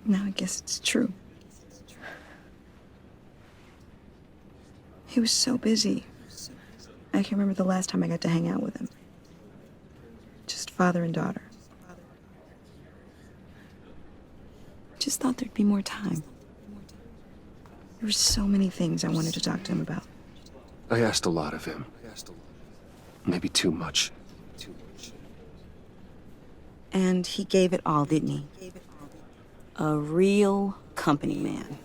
Now I guess it's true. He was so busy. I can remember the last time I got to hang out with him. Just father and daughter. Just thought there'd be more time. There were so many things I wanted to talk to him about. I asked a lot of him. Maybe too much. And he gave it all, didn't he? A real company man.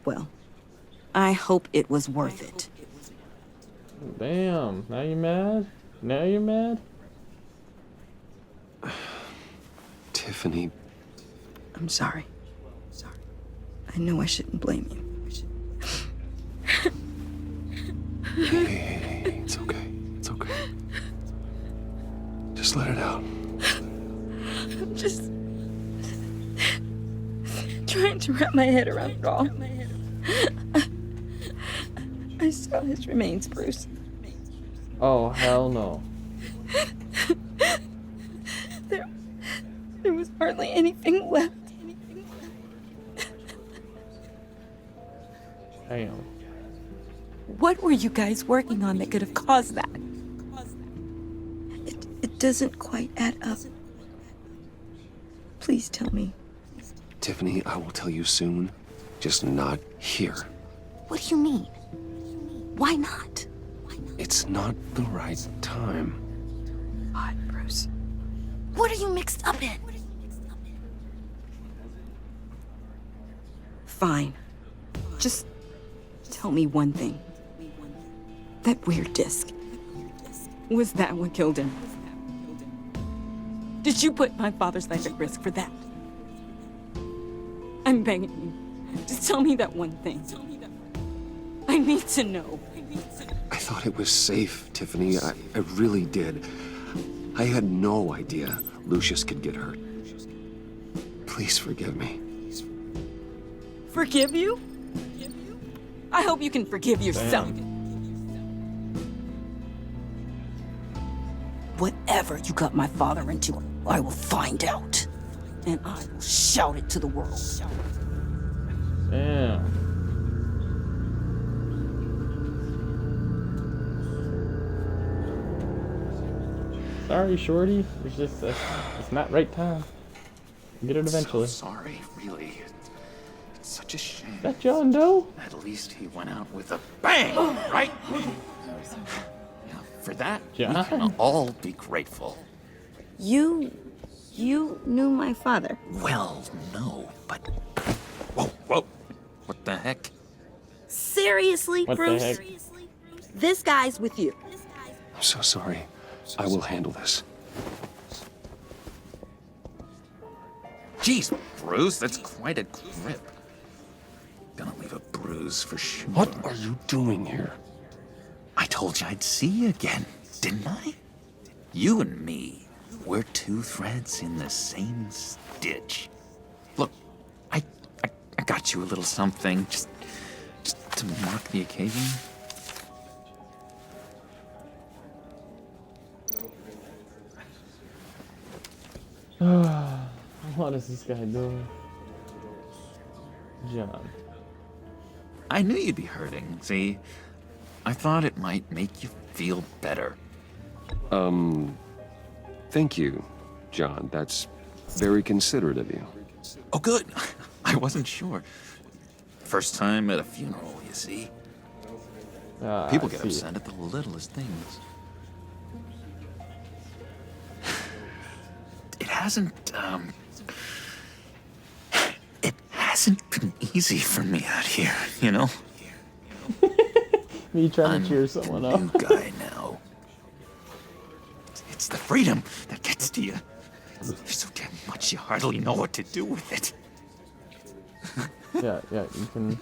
Well, I hope it was worth it. Damn. Now you mad? Now you're mad? Tiffany. I'm sorry. I know I shouldn't blame you. Hey, it's okay. It's okay. Just let it out. I'm just trying to wrap my head around it all. I saw his remains, Bruce. Oh, hell no. There was hardly anything left. Damn. What were you guys working on that could have caused that? It doesn't quite add up. Please tell me. Tiffany, I will tell you soon. Just not here. What do you mean? Why not? It's not the right time. God, Bruce. What are you mixed up in? Fine. Just tell me one thing. That weird disc. Was that what killed him? Did you put my father's life at risk for that? I'm begging you. Just tell me that one thing. I need to know. I thought it was safe, Tiffany. I really did. I had no idea Lucius could get hurt. Please forgive me. Forgive you? I hope you can forgive yourself. Whatever you got my father into, I will find out. And I will shout it to the world. Damn. Sorry, Shorty. It's just, it's not right time. Get it eventually. So sorry, really. It's such a shame. Is that John Doe? At least he went out with a bang, right? Now, for that, we can all be grateful. You knew my father. Well, no, but... Whoa. What the heck? Seriously, What the Bruce? heck? This guy's with you. I'm so sorry. I will handle this. Jeez, Bruce, that's quite a grip. Gonna leave a bruise for sure. What are you doing here? I told you I'd see you again, didn't I? You and me, we're two threads in the same stitch. Look, I got you a little something, just to mark the occasion. What is this guy doing? John. I knew you'd be hurting, see? I thought it might make you feel better. Thank you, John. That's very considerate of you. Oh, good. I wasn't sure. First time at a funeral, you see. People get upset at the littlest things. It hasn't been easy for me out here, you know? Me trying to cheer someone up. I'm a new guy now. It's the freedom that gets to you. There's so damn much you hardly know what to do with it. Yeah, you can...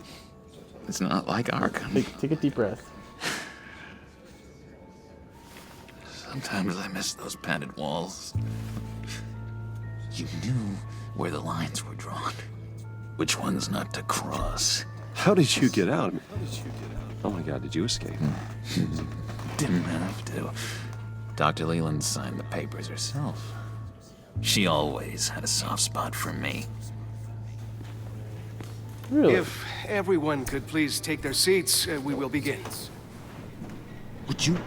It's not like Arkham. Take a deep breath. Sometimes I miss those padded walls. You knew where the lines were drawn. Which ones not to cross. How did you get out? Oh my god, did you escape? Didn't have to. Dr. Leland signed the papers herself. She always had a soft spot for me. Really? If everyone could please take their seats, we will begin. Would you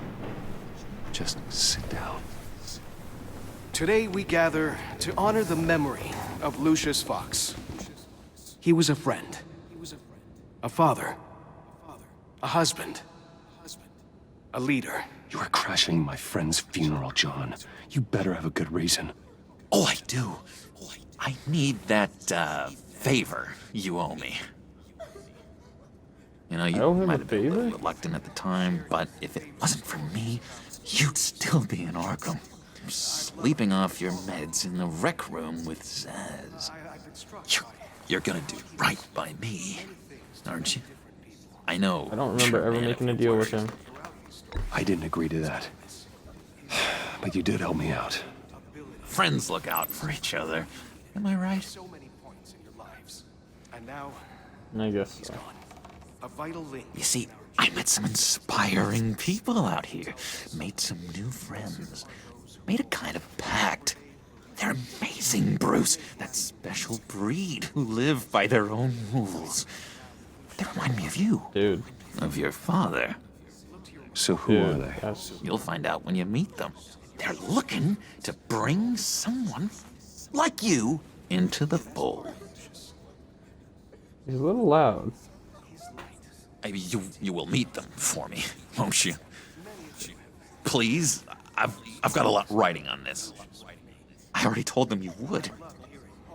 just sit down? Today we gather to honor the memory of Lucius Fox. He was a friend, a father, a husband, a leader. You are crashing my friend's funeral, John. You better have a good reason. Oh, I do. I need that, favor you owe me. You know, you might have been a little reluctant at the time, but if it wasn't for me, you'd still be in Arkham. Sleeping off your meds in the rec room with Zaz. You're gonna do right by me, aren't you? I know. I don't remember ever making a deal with him. I didn't agree to that. But you did help me out. Friends look out for each other. Am I right? So many points in your lives. And now, I guess he's so. gone. A vital link. You see, I met some inspiring people out here. Made some new friends. Made a kind of pact. They're amazing, Bruce. That special breed who live by their own rules. They remind me of you. Dude. Of your father. So who are they? You'll find out when you meet them. They're looking to bring someone like you into the fold. He's a little loud. You will meet them for me, won't you? Please? I've got a lot writing on this. I already told them you would.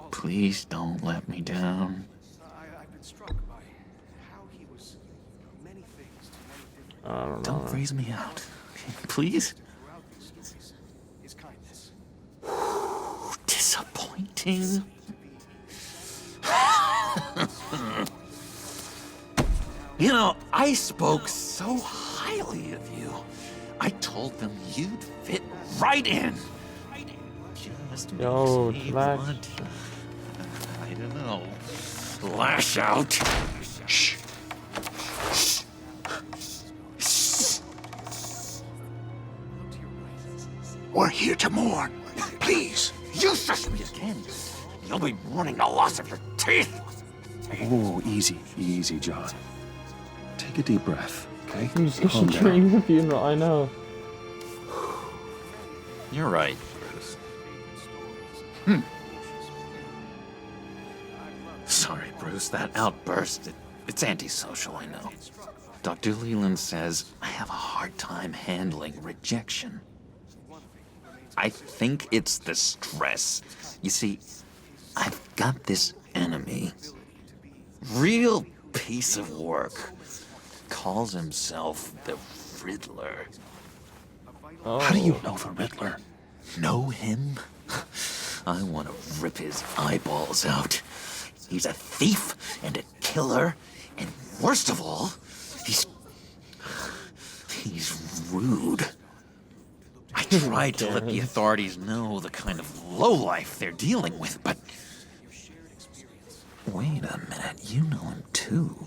Please don't let me down. I've been struck by how he was many things to many different I don't know. Don't freeze me out. Please? throughout these stories. His kindness. Disappointing. You know, I spoke so highly of you. I told them you'd fit right in. Just Yo, makes me relax. want, I don't know, lash out. Shh. We're here to mourn. Please. You shush me again. You'll be mourning the loss of your teeth. Oh, easy, John. Take a deep breath, okay? Musician during the funeral, I know. You're right, Bruce. Sorry, Bruce, that outburst, it's antisocial, I know. Dr. Leland says I have a hard time handling rejection. I think it's the stress. You see, I've got this enemy. Real piece of work. Calls himself the Riddler. Oh. How do you know the Riddler? Know him? I want to rip his eyeballs out. He's a thief and a killer, and worst of all, he's rude. I tried to let the authorities know the kind of lowlife they're dealing with, but... Wait a minute, you know him too.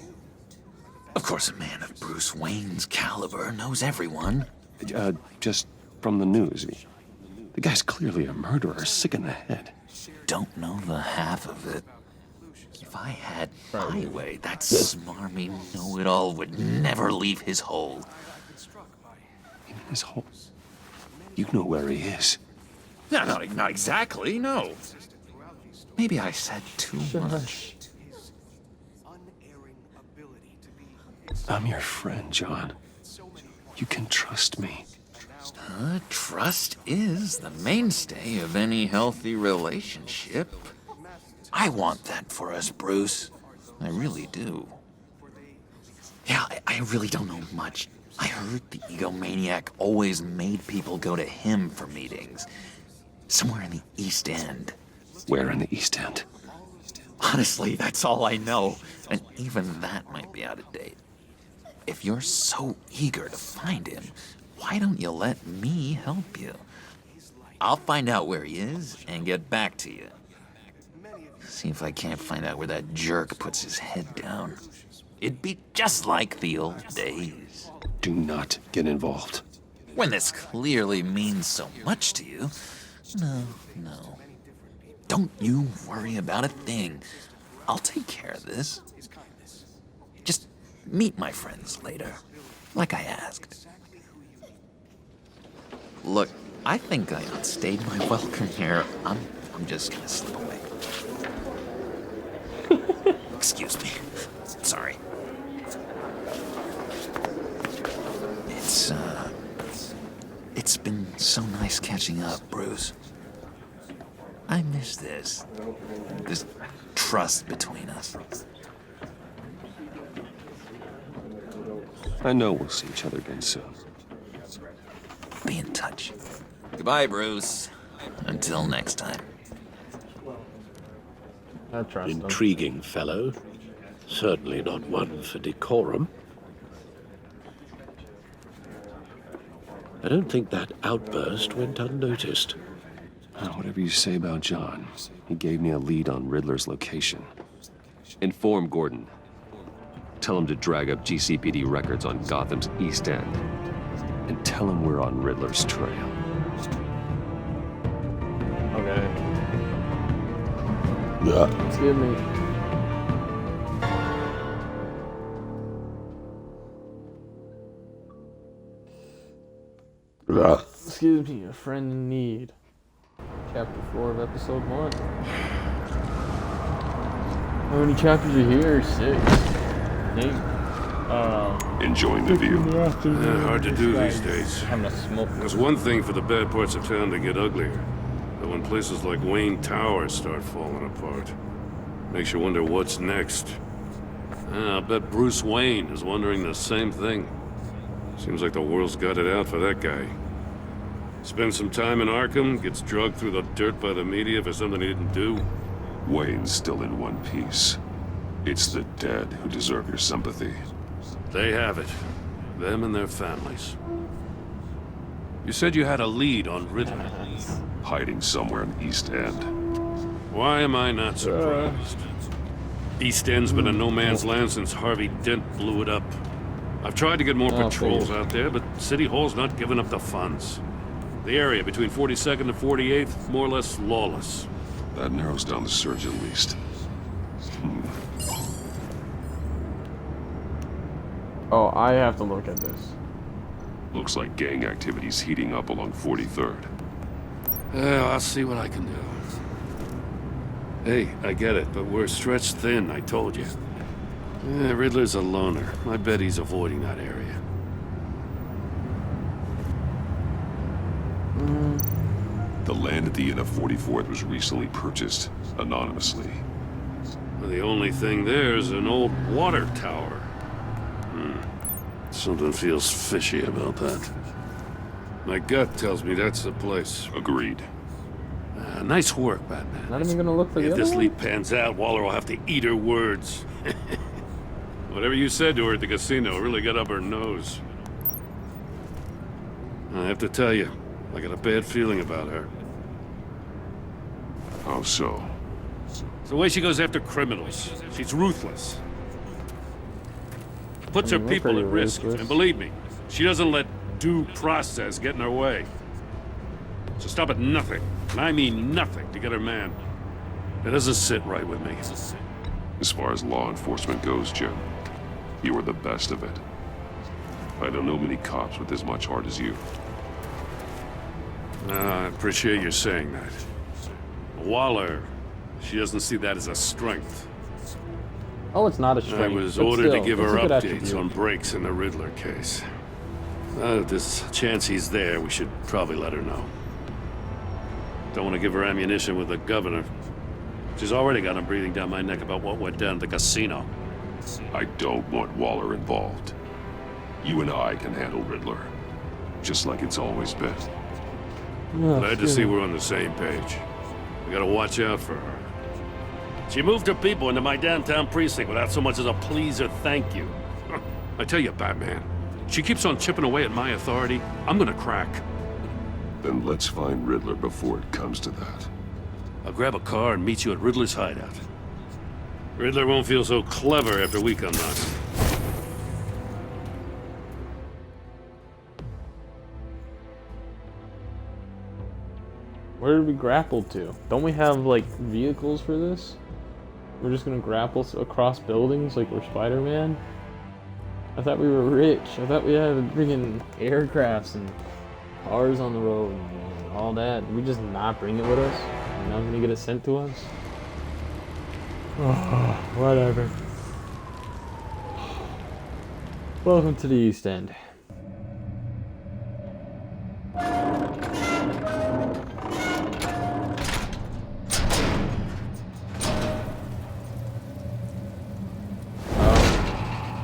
Of course, a man of Bruce Wayne's caliber knows everyone. Just from the news. The guy's clearly a murderer, sick in the head. Don't know the half of it. If I had my way, that smarmy know-it-all would never leave his hole. In his hole? You know where he is. No, not exactly, no. Maybe I said too much. I'm your friend, John. You can trust me. Trust is the mainstay of any healthy relationship. I want that for us, Bruce. I really do. Yeah, I really don't know much. I heard the egomaniac always made people go to him for meetings. Somewhere in the East End. Where in the East End? Honestly, that's all I know. And even that might be out of date. If you're so eager to find him, why don't you let me help you? I'll find out where he is and get back to you. See if I can't find out where that jerk puts his head down. It'd be just like the old days. Do not get involved. When this clearly means so much to you. No. Don't you worry about a thing. I'll take care of this. Just meet my friends later, like I asked. Look, I think I outstayed my welcome here. I'm just gonna slip away. Excuse me. Sorry. It's been so nice catching up, Bruce. I miss this trust between us. I know we'll see each other again soon. Be in touch. Goodbye, Bruce. Until next time. I trust him. Intriguing fellow. Certainly not one for decorum. I don't think that outburst went unnoticed. Whatever you say about John, he gave me a lead on Riddler's location. Inform Gordon. Tell him to drag up GCPD records on Gotham's East End. And tell him we're on Riddler's trail. Okay. Yeah. Excuse me. Excuse me, a friend in need. Chapter 4 of episode 1. How many chapters are here? 6. 8. Enjoying the view. Hard to do these days. Having a smoke. There's one thing for the bad parts of town to get uglier. But when places like Wayne Tower start falling apart, makes you wonder what's next. I bet Bruce Wayne is wondering the same thing. Seems like the world's got it out for that guy. Spends some time in Arkham, gets drugged through the dirt by the media for something he didn't do. Wayne's still in one piece. It's the dead who deserve your sympathy. They have it. Them and their families. You said you had a lead on Riddler. Hiding somewhere in the East End. Why am I not surprised? East End's been a no-man's land since Harvey Dent blew it up. I've tried to get more patrols out there, but City Hall's not giving up the funds. The area between 42nd and 48th, more or less lawless. That narrows down the search at least. Oh, I have to look at this. Looks like gang activity's heating up along 43rd. Yeah, I'll see what I can do. Hey, I get it, but we're stretched thin, I told you. Yeah, Riddler's a loner. I bet he's avoiding that area. The land at the end of 44th was recently purchased, anonymously. Well, the only thing there is an old water tower. Something feels fishy about that. My gut tells me that's the place. Agreed. Nice work, Batman. Not even gonna look for the If other this one? lead pans out, Waller will have to eat her words. Whatever you said to her at the casino really got up her nose. I have to tell you, I got a bad feeling about her. How so? It's the way she goes after criminals. She's ruthless. Puts her people at risk, and believe me, she doesn't let due process get in her way. So stop at nothing, and I mean nothing, to get her man. It doesn't sit right with me. As far as law enforcement goes, Jim, you are the best of it. I don't know many cops with as much heart as you. I appreciate you saying that. Waller, she doesn't see that as a strength. Oh, it's not a strength. I was but ordered still, to give it's her a good updates attribute. on breaks in the Riddler case. If there's a chance he's there, we should probably let her know. Don't want to give her ammunition with the governor. She's already got him breathing down my neck about what went down at the casino. I don't want Waller involved. You and I can handle Riddler, just like it's always been. Glad to see we're on the same page. We gotta watch out for her. She moved her people into my downtown precinct without so much as a please or thank you. I tell you, Batman, she keeps on chipping away at my authority. I'm gonna crack. Then let's find Riddler before it comes to that. I'll grab a car and meet you at Riddler's hideout. Riddler won't feel so clever after we come knocking. Where did we grapple to? Don't we have, like, vehicles for this? We're just gonna grapple across buildings like we're Spider-Man? I thought we were rich. I thought we had freaking aircrafts and cars on the road and all that. Did we just not bring it with us? We're not gonna get it sent to us? Oh, whatever. Welcome to the East End.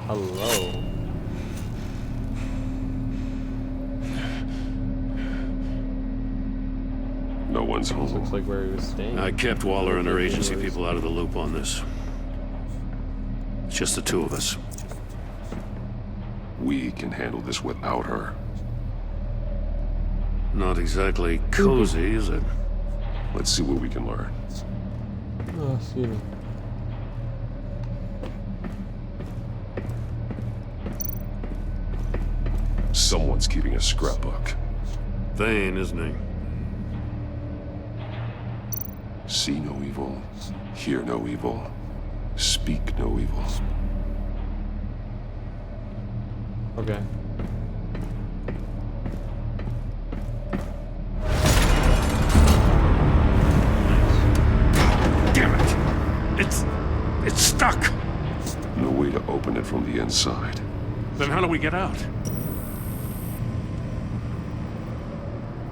Hello. No one's home. Looks like where he was staying. I kept Waller and her agency people out of the loop on this. It's just the two of us. We can handle this without her. Not exactly cozy, is it? Let's see what we can learn. Oh, see. Someone's keeping a scrapbook. Thane, isn't he? See no evil, hear no evil, speak no evil. Okay. Damn it! It's stuck! No way to open it from the inside. Then how do we get out?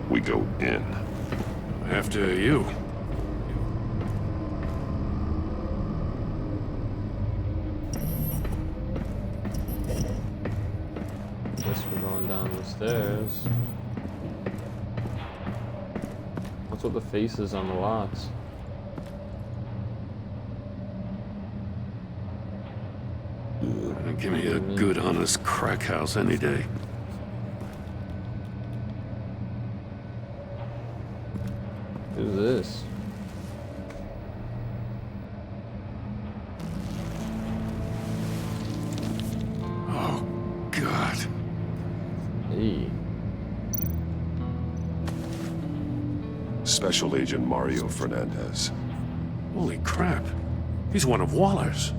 We go in. After you. Guess we're going down the stairs. What's with the faces on the locks? Give me a good, honest crack house any day. Who's this? Oh, God. Hey. Special Agent Mario Fernandez. Holy crap. He's one of Waller's.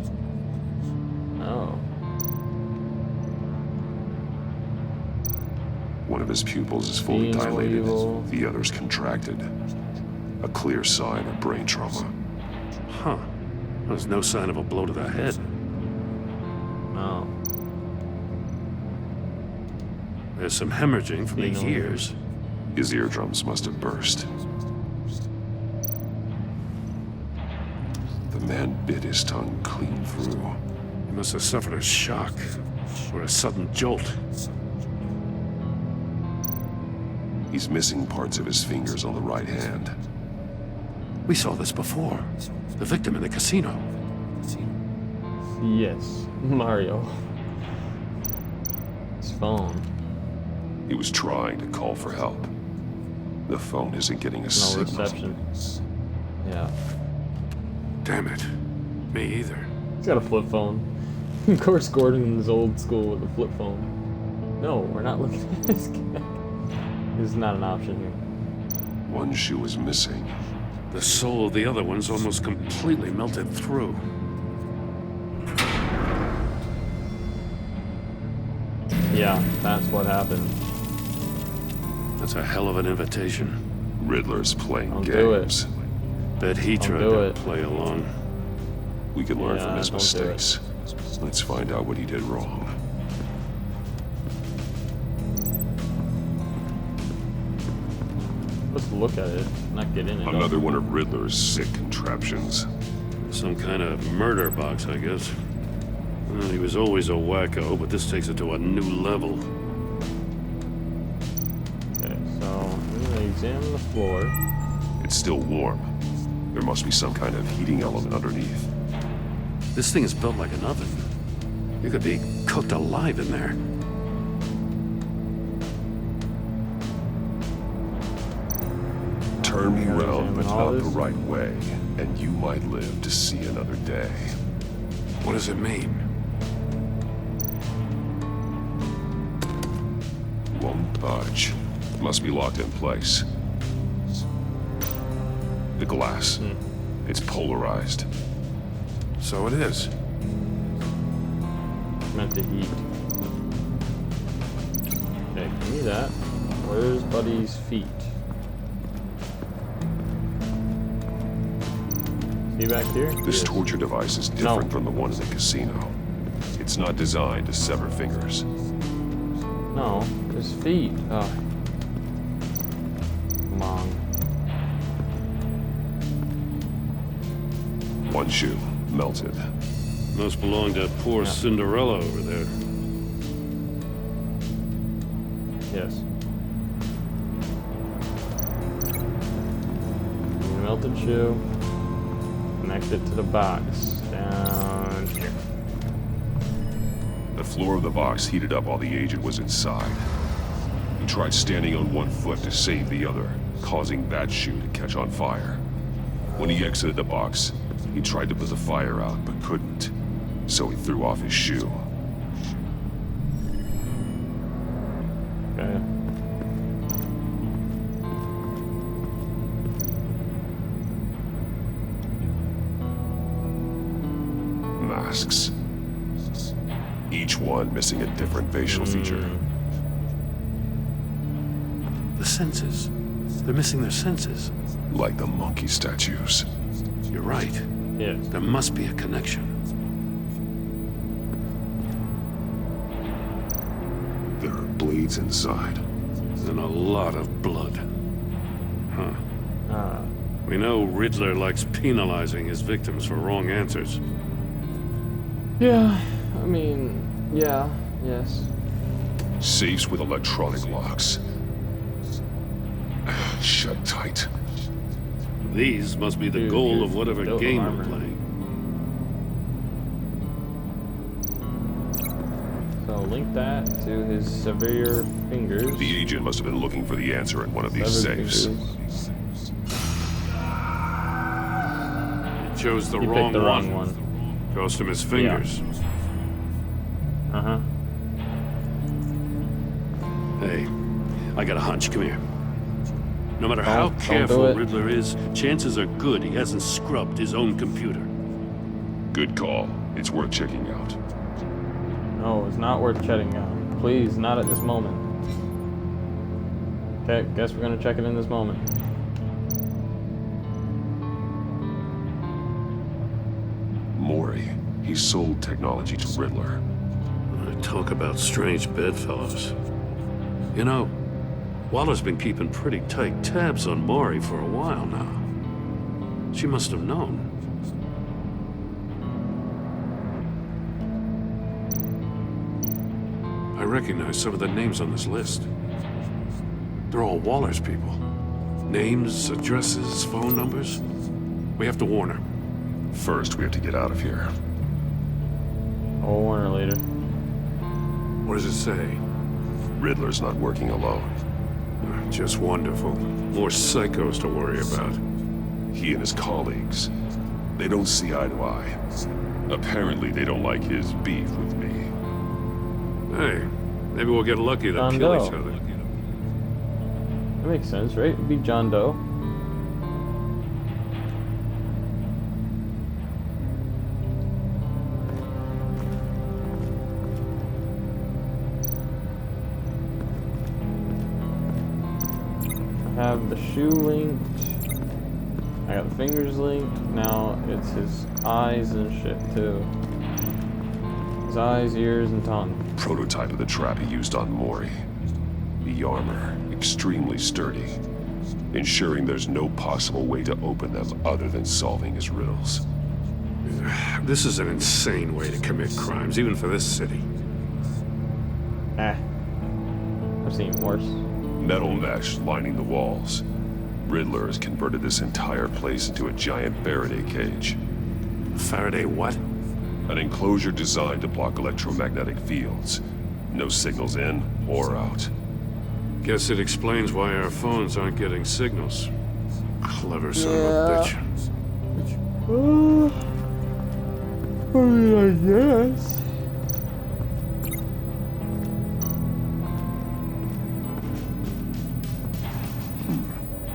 Oh. One of his pupils is fully Being dilated. evil. The other's contracted. A clear sign of brain trauma. Huh. There's no sign of a blow to the head. Oh. There's some hemorrhaging from the Being evil. ears. His eardrums must have burst. The man bit his tongue clean through. He must have suffered a shock or a sudden jolt. He's missing parts of his fingers on the right hand. We saw this before. The victim in the casino. Yes, Mario. His phone. He was trying to call for help. The phone isn't getting a No signal. reception. Yeah. Damn it. Me either. He's got a flip phone. Of course, Gordon is old school with a flip phone. No, we're not looking at this guy. This is not an option here. One shoe is missing. The soul of the other one's almost completely melted through. Yeah, that's what happened. That's a hell of an invitation. Riddler's playing I'll do it. games. Bet he I'll tried do to it. play along. We can learn from his don't do it. mistakes. Let's find out what he did wrong. Let's look at it, not get in it. Another one of Riddler's sick contraptions. Some kind of murder box, I guess. Well, he was always a wacko, but this takes it to a new level. Okay, so we're gonna examine the floor. It's still warm. There must be some kind of heating element underneath. This thing is built like an oven. You could be cooked alive in there. Turn me around, but all not the this? right way, and you might live to see another day. What does it mean? Won't budge. Must be locked in place. The glass. It's polarized. So it is. Meant to eat. Okay, give me that. Where's Buddy's feet? See back here? This torture device is different from the one in the casino. It's not designed to sever fingers. No, his feet. Oh. Come on. One shoe, melted. Must belong to poor Cinderella over there. Yes. Melted shoe. Connect it to the box. Down here. The floor of the box heated up while the agent was inside. He tried standing on one foot to save the other, causing that shoe to catch on fire. When he exited the box, he tried to put the fire out, but couldn't. So he threw off his shoe. Okay. Masks. Each one missing a different facial feature. The senses. They're missing their senses. Like the monkey statues. You're right. Yes. There must be a connection. There are blades inside. And a lot of blood. Huh. Ah. We know Riddler likes penalizing his victims for wrong answers. Yeah, I mean, yeah, yes. Safes with electronic locks. Shut tight. These must be the goal of whatever game we're playing. So link that to his severe fingers. The agent must have been looking for the answer in one of these safes. He chose the He wrong picked the wrong one. Cost him his fingers. Uh-huh. Hey, I got a hunch. Come here. No matter how Don't do careful it. Riddler is, chances are good he hasn't scrubbed his own computer. Good call. It's worth checking out. No, it's not worth checking out. Please, not at this moment. Okay, guess we're gonna check it in this moment. Maury. He sold technology to Riddler. Talk about strange bedfellows. You know, Waller's been keeping pretty tight tabs on Maury for a while now. She must have known. I recognize some of the names on this list. They're all Waller's people. Names, addresses, phone numbers. We have to warn her. First, we have to get out of here. I'll warn her later. What does it say? Riddler's not working alone. Just wonderful. More psychos to worry about. He and his colleagues, they don't see eye to eye. Apparently, they don't like his beef with me. Hey, maybe we'll get lucky to John kill Doe. each other. That makes sense, right? It'd be John Doe. Have the shoe linked. I got the fingers linked. Now it's his eyes and shit too. His eyes, ears, and tongue. Prototype of the trap he used on Mori. The armor, extremely sturdy, ensuring there's no possible way to open them other than solving his riddles. This is an insane way to commit crimes, even for this city. I've seen worse. Metal mesh lining the walls. Riddler has converted this entire place into a giant Faraday cage. Faraday what? An enclosure designed to block electromagnetic fields. No signals in or out. Guess it explains why our phones aren't getting signals. Clever son of a bitch. I mean, I guess.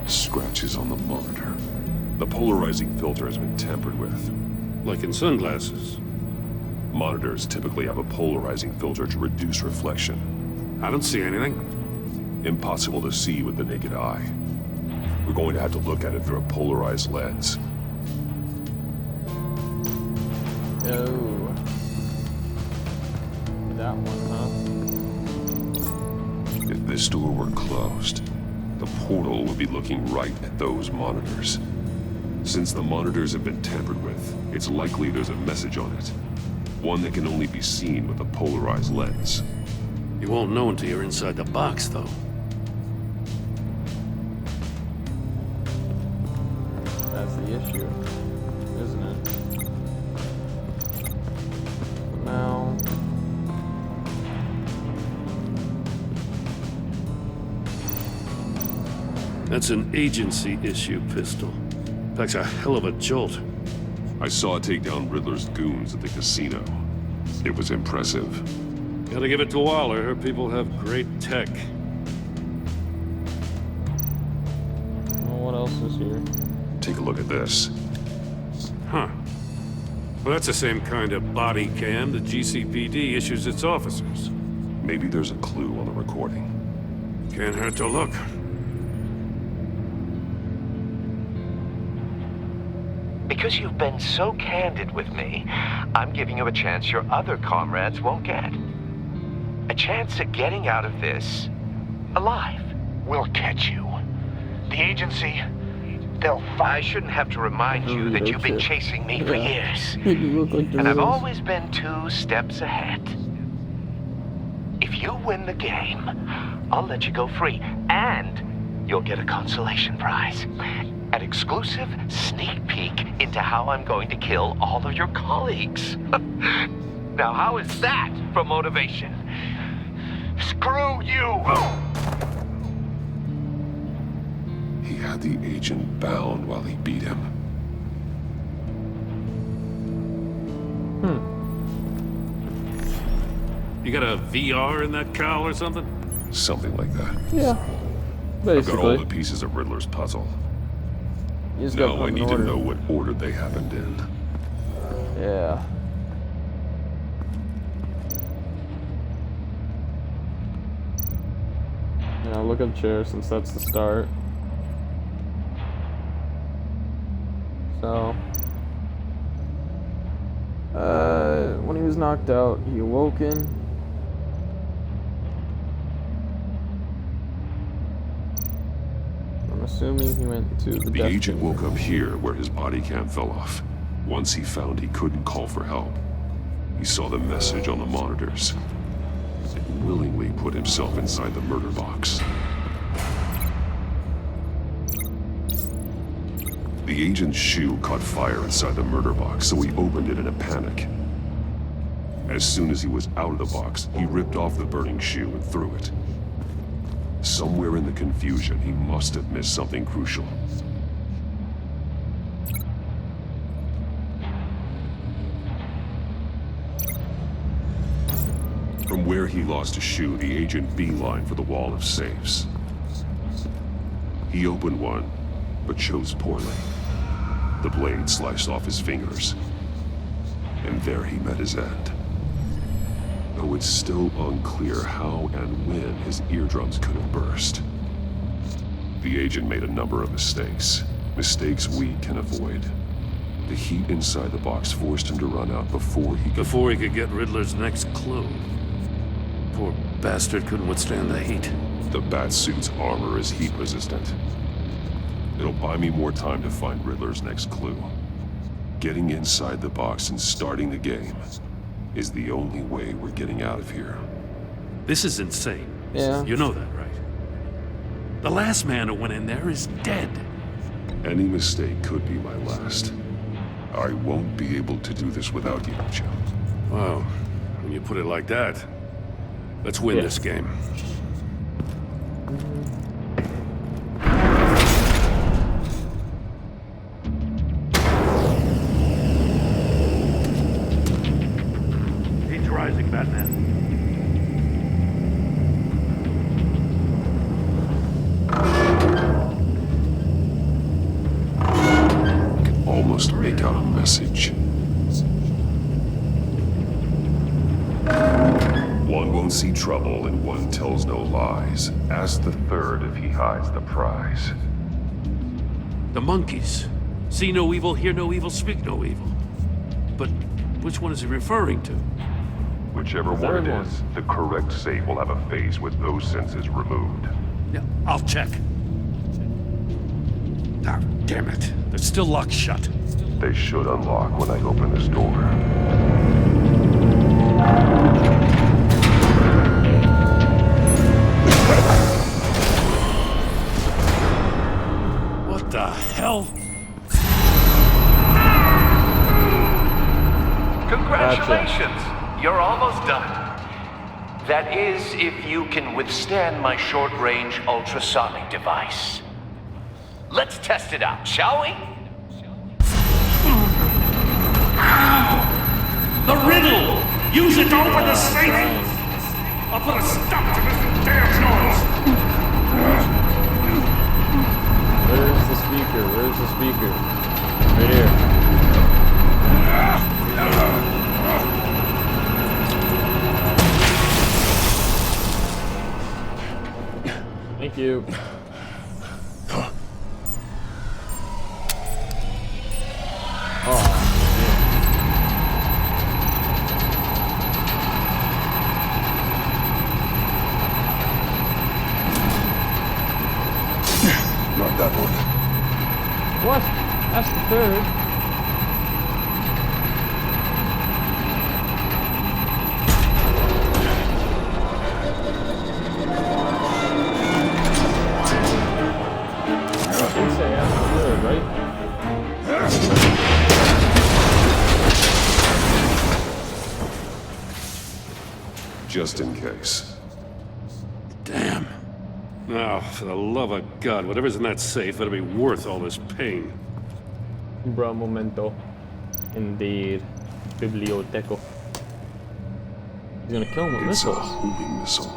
Scratches on the monitor. The polarizing filter has been tampered with. Like in sunglasses. Monitors typically have a polarizing filter to reduce reflection. I don't see anything. Impossible to see with the naked eye. We're going to have to look at it through a polarized lens. Oh. That one, huh? If this door were closed, the portal would be looking right at those monitors. Since the monitors have been tampered with, it's likely there's a message on it. One that can only be seen with a polarized lens. You won't know until you're inside the box, though. That's the issue, isn't it? Now... That's an agency issue pistol. Packs a hell of a jolt. I saw it take down Riddler's goons at the casino. It was impressive. Gotta give it to Waller. Her people have great tech. Well, what else is here? Take a look at this. Huh. Well, that's the same kind of body cam the GCPD issues its officers. Maybe there's a clue on the recording. Can't hurt to look. Because you've been so candid with me, I'm giving you a chance your other comrades won't get. A chance at getting out of this alive. We'll catch you. The agency, they'll find. I shouldn't have to remind you that you've been chasing me for years. And I've always been 2 steps ahead. If you win the game, I'll let you go free. And you'll get a consolation prize. An exclusive sneak peek into how I'm going to kill all of your colleagues. Now, how is that for motivation? Screw you! He had the agent bound while he beat him. You got a VR in that cowl or something? Something like that. Yeah. Basically. I've got all the pieces of Riddler's puzzle. Now I need to know what order they happened in. Yeah. Now look at the chair since that's the start. So, when he was knocked out, he awoken. I'm assuming he went to the death agent chamber. woke up here where his body cam fell off. Once he found he couldn't call for help, he saw the message on the monitors and willingly put himself inside the murder box. The agent's shoe caught fire inside the murder box, so he opened it in a panic. As soon as he was out of the box, he ripped off the burning shoe and threw it. Somewhere in the confusion, he must have missed something crucial. From where he lost a shoe, the agent beelined for the wall of safes. He opened one, but chose poorly. The blade sliced off his fingers, and there he met his end. Though it's still unclear how and when his eardrums could have burst. The agent made a number of mistakes, Mistakes we can avoid. The heat inside the box forced him to run out before he could get Riddler's next clue. Poor bastard couldn't withstand the heat. The Batsuit's armor is heat resistant. It'll buy me more time to find Riddler's next clue. Getting inside the box and starting the game is the only way we're getting out of here. This is insane. Yeah. You know that, right? The last man who went in there is dead. Any mistake could be my last. I won't be able to do this without you, Jim. Wow. When you put it like that, let's win this game. Heat's rising, Batman. Almost make out a message. One won't see trouble and one tells no lies. Ask the third if he hides the prize. The monkeys. See no evil, hear no evil, speak no evil. But which one is he referring to? Whichever one it is, the correct safe will have a face with those senses removed. Yeah, I'll check. Ah, damn it. They're still locked shut. They should unlock when I open this door. What the hell? Congratulations! You're almost done. That is, if you can withstand my short-range ultrasonic device. Let's test it out, shall we? The riddle! Use it to open the safe! I'll put a stop to this damn noise! Where's the speaker? Where's the speaker? Right here. Thank you. Not that one. What? That's the third. I did say that's the third, right? Just in case. Damn. Now, for the love of God, whatever's in that safe better be worth all this pain. Bra momento. Indeed. Biblioteco. He's gonna kill him with It's missiles. a homing missile.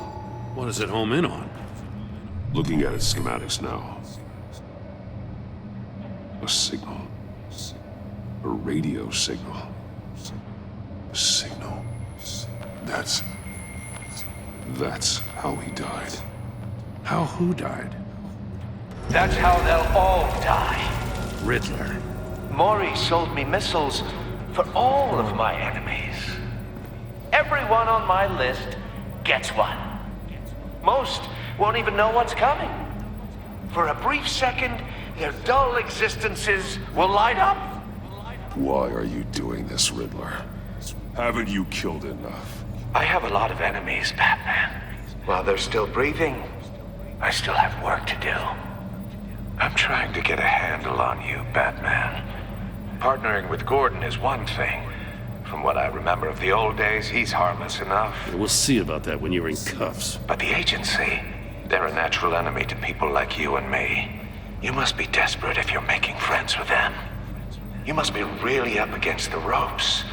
What does it home in on? Looking at its schematics now. A signal. A radio signal. A signal. That's how he died. How who died? That's how they'll all die. Riddler. Maury sold me missiles for all of my enemies. Everyone on my list gets one. Most won't even know what's coming. For a brief second, their dull existences will light up. Why are you doing this, Riddler? Haven't you killed enough? I have a lot of enemies, Batman. While they're still breathing, I still have work to do. I'm trying to get a handle on you, Batman. Partnering with Gordon is one thing. From what I remember of the old days, he's harmless enough. We'll see about that when you're in cuffs. But the agency, they're a natural enemy to people like you and me. You must be desperate if you're making friends with them. You must be really up against the ropes.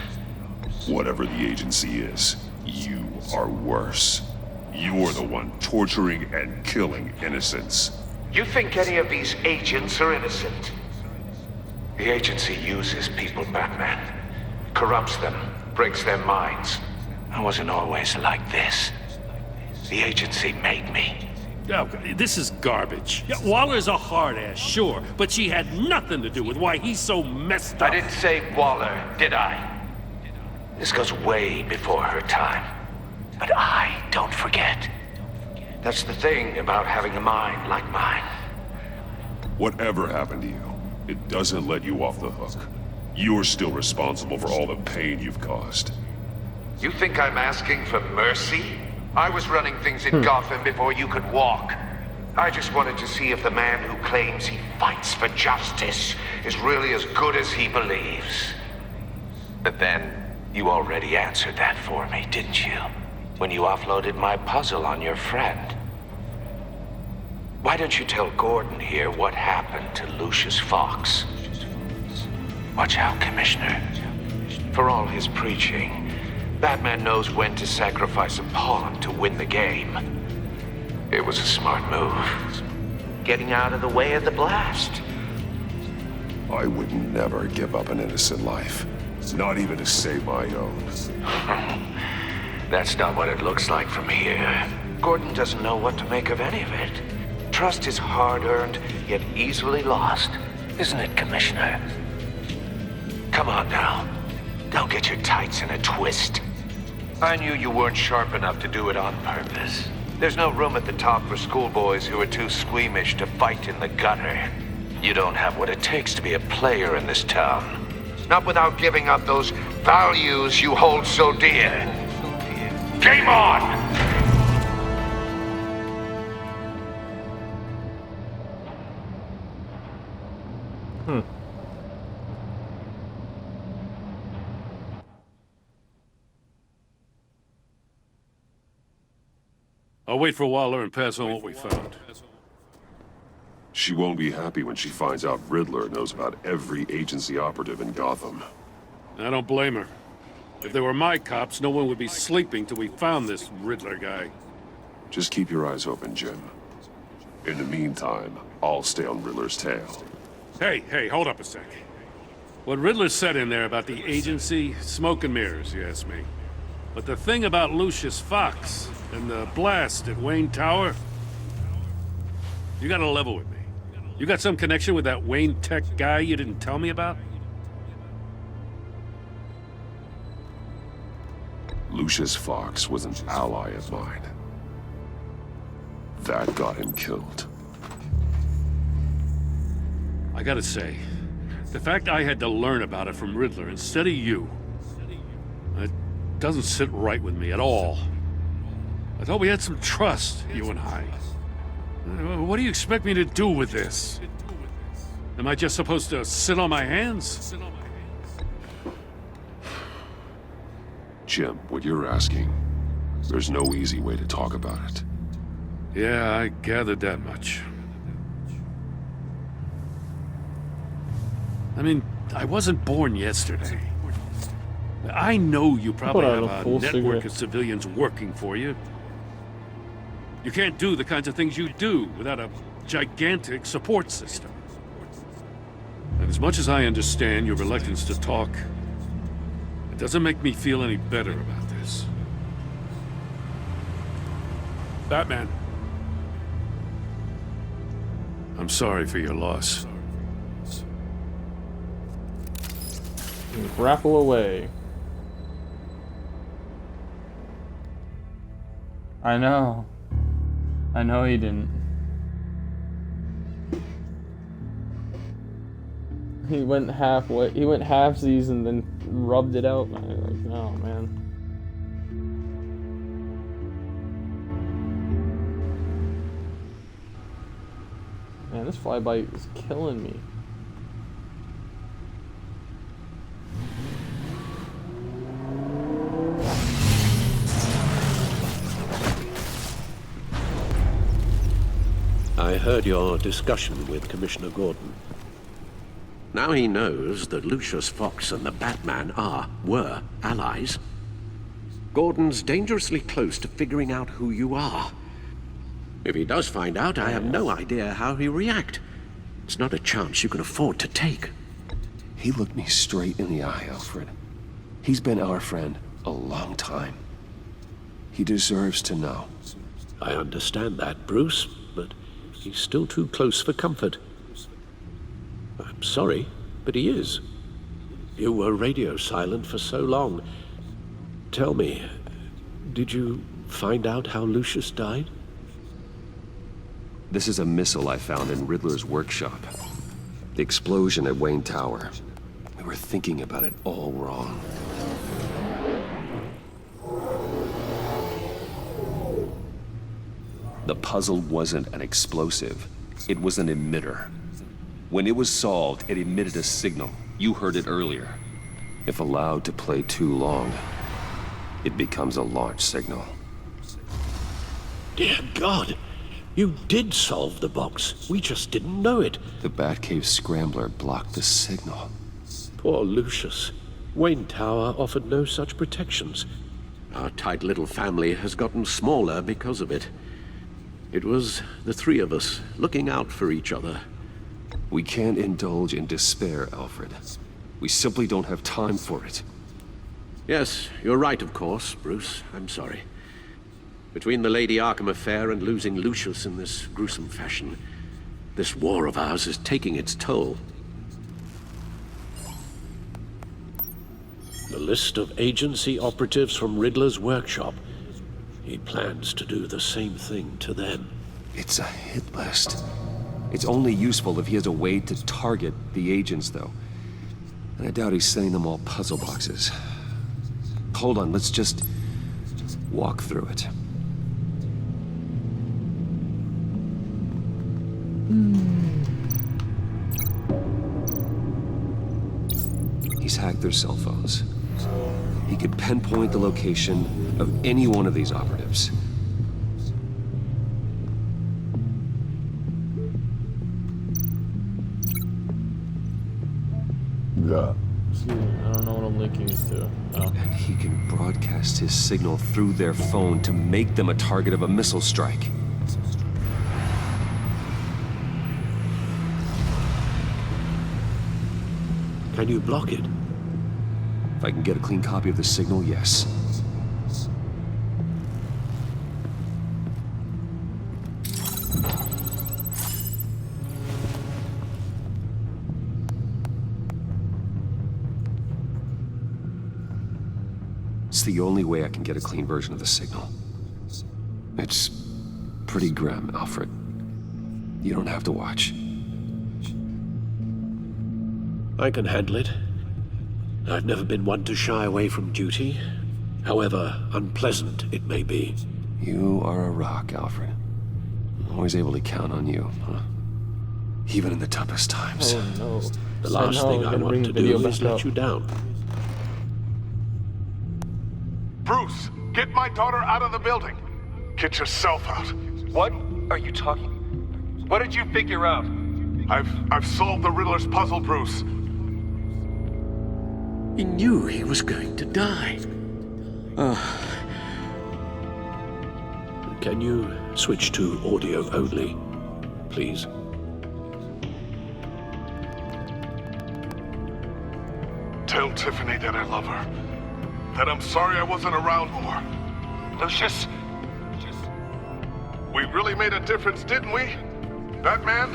Whatever the agency is, you are worse. You're the one torturing and killing innocents. You think any of these agents are innocent? The agency uses people, Batman. Corrupts them, breaks their minds. I wasn't always like this. The agency made me. Oh, this is garbage. Yeah, Waller's a hard-ass, sure, but she had nothing to do with why he's so messed up. I didn't say Waller, did I? This goes way before her time. But I don't forget. That's the thing about having a mind like mine. Whatever happened to you, it doesn't let you off the hook. You're still responsible for all the pain you've caused. You think I'm asking for mercy? I was running things in Gotham before you could walk. I just wanted to see if the man who claims he fights for justice is really as good as he believes. But then, you already answered that for me, didn't you? When you offloaded my puzzle on your friend. Why don't you tell Gordon here what happened to Lucius Fox? Watch out, Commissioner. For all his preaching, Batman knows when to sacrifice a pawn to win the game. It was a smart move. Getting out of the way of the blast. I would never give up an innocent life. Not even to save my own. That's not what it looks like from here. Gordon doesn't know what to make of any of it. Trust is hard-earned, yet easily lost. Isn't it, Commissioner? Come on now. Don't get your tights in a twist. I knew you weren't sharp enough to do it on purpose. There's no room at the top for schoolboys who are too squeamish to fight in the gutter. You don't have what it takes to be a player in this town. Not without giving up those values you hold so dear. Game on! I'll wait for Waller and pass on what we found. She won't be happy when she finds out Riddler knows about every agency operative in Gotham. I don't blame her. If they were my cops, no one would be sleeping till we found this Riddler guy. Just keep your eyes open, Jim. In the meantime, I'll stay on Riddler's tail. Hey, hold up a sec. What Riddler said in there about the agency, smoke and mirrors, you ask me. But the thing about Lucius Fox and the blast at Wayne Tower, you gotta level with me. You got some connection with that Wayne Tech guy you didn't tell me about? Lucius Fox was an ally of mine. That got him killed. I gotta say, the fact I had to learn about it from Riddler instead of you, it doesn't sit right with me at all. I thought we had some trust, you and I. What do you expect me to do with this? Am I just supposed to sit on my hands? Jim, what you're asking, there's no easy way to talk about it. Yeah, I gathered that much. I mean, I wasn't born yesterday. I know you probably have a network of civilians working for you. You can't do the kinds of things you do without a gigantic support system. And as much as I understand your reluctance to talk, it doesn't make me feel any better about this. Batman. I'm sorry for your loss. Grapple away. I know he didn't. He went halfway. He went halfsies and then rubbed it out. Like, no, man. Man, this flyby is killing me. I heard your discussion with Commissioner Gordon. Now he knows that Lucius Fox and the Batman were allies. Gordon's dangerously close to figuring out who you are. If he does find out, I have no idea how he'll react. It's not a chance you can afford to take. He looked me straight in the eye, Alfred. He's been our friend a long time. He deserves to know. I understand that, Bruce, but he's still too close for comfort. I'm sorry, but he is. You were radio silent for so long. Tell me, did you find out how Lucius died? This is a missile I found in Riddler's workshop. The explosion at Wayne Tower. We were thinking about it all wrong. The puzzle wasn't an explosive. It was an emitter. When it was solved, it emitted a signal. You heard it earlier. If allowed to play too long, it becomes a launch signal. Dear God! You did solve the box. We just didn't know it. The Batcave scrambler blocked the signal. Poor Lucius. Wayne Tower offered no such protections. Our tight little family has gotten smaller because of it. It was the three of us looking out for each other. We can't indulge in despair, Alfred. We simply don't have time for it. Yes, you're right, of course, Bruce. I'm sorry. Between the Lady Arkham affair and losing Lucius in this gruesome fashion, this war of ours is taking its toll. The list of agency operatives from Riddler's workshop. He plans to do the same thing to them. It's a hit list. It's only useful if he has a way to target the agents, though. And I doubt he's sending them all puzzle boxes. Hold on, let's just walk through it. He's hacked their cell phones. He could pinpoint the location of any one of these operatives. Yeah. See, I don't know what I'm linking this to. Oh. And he can broadcast his signal through their phone to make them a target of a missile strike. Can you block it? If I can get a clean copy of the signal, yes. It's the only way I can get a clean version of the signal. It's pretty grim, Alfred. You don't have to watch. I can handle it. I've never been one to shy away from duty, however unpleasant it may be. You are a rock, Alfred. Always able to count on you, huh? Even in the toughest times. Oh no. The last thing I want to do is let you down. Bruce, get my daughter out of the building. Get yourself out. What are you talking? What did you figure out? I've solved the Riddler's puzzle, Bruce. He knew he was going to die. Can you switch to audio only, please? Tell Tiffany that I love her. That I'm sorry I wasn't around more. Lucius? We really made a difference, didn't we? Batman?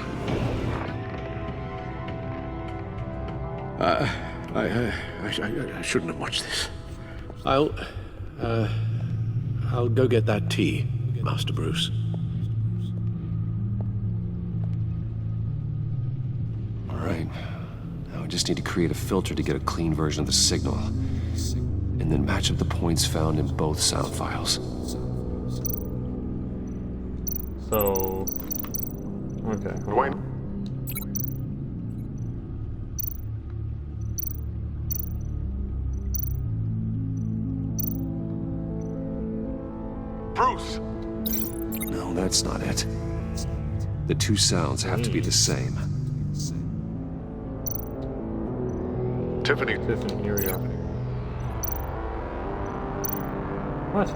I shouldn't have watched this. I'll go get that tea, Master Bruce. All right. Now I just need to create a filter to get a clean version of the signal. And then match up the points found in both sound files. So... Okay, hold on. Bruce! No, that's not it. The two sounds have to be the same. Tiffany, here we go. What?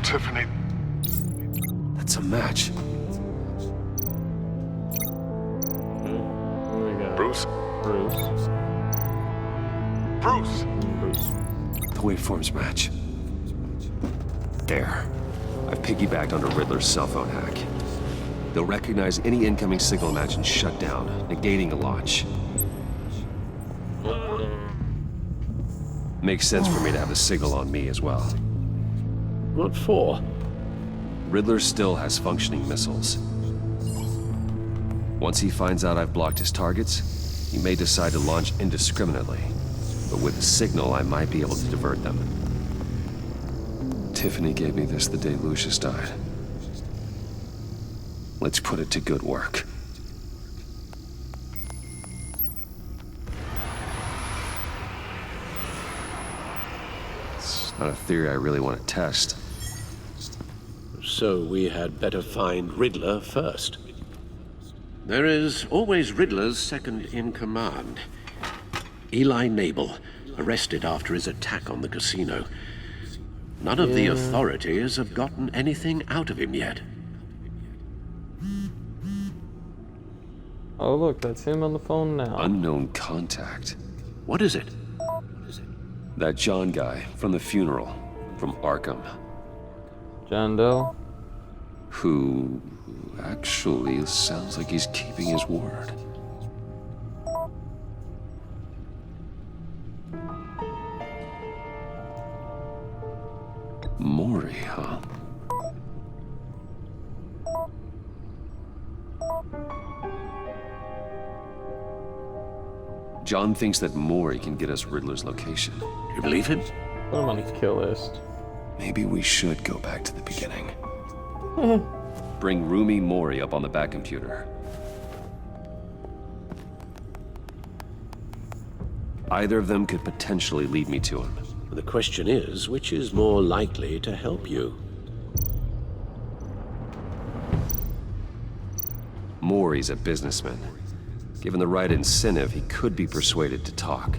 Tiffany. That's a match. What do we got? Bruce? Bruce. Bruce! Bruce. The waveforms match. There. I've piggybacked onto Riddler's cell phone hack. They'll recognize any incoming signal match and shut down, negating the launch. Makes sense for me to have the signal on me as well. What for? Riddler still has functioning missiles. Once he finds out I've blocked his targets, he may decide to launch indiscriminately. But with a signal, I might be able to divert them. Tiffany gave me this the day Lucius died. Let's put it to good work. It's not a theory I really want to test. So we had better find Riddler first. There is always Riddler's second in command. Eli Nabel, arrested after his attack on the casino. None of the authorities have gotten anything out of him yet. Oh look, that's him on the phone now. Unknown contact. What is it? That John guy from the funeral, from Arkham. John Doe? Who actually sounds like he's keeping his word. Maury, huh? John thinks that Maury can get us Riddler's location. You believe him? Put him on his kill list. Maybe we should go back to the beginning. Bring Rumi Mori up on the back computer. Either of them could potentially lead me to him. The question is, which is more likely to help you? Mori's a businessman. Given the right incentive, he could be persuaded to talk.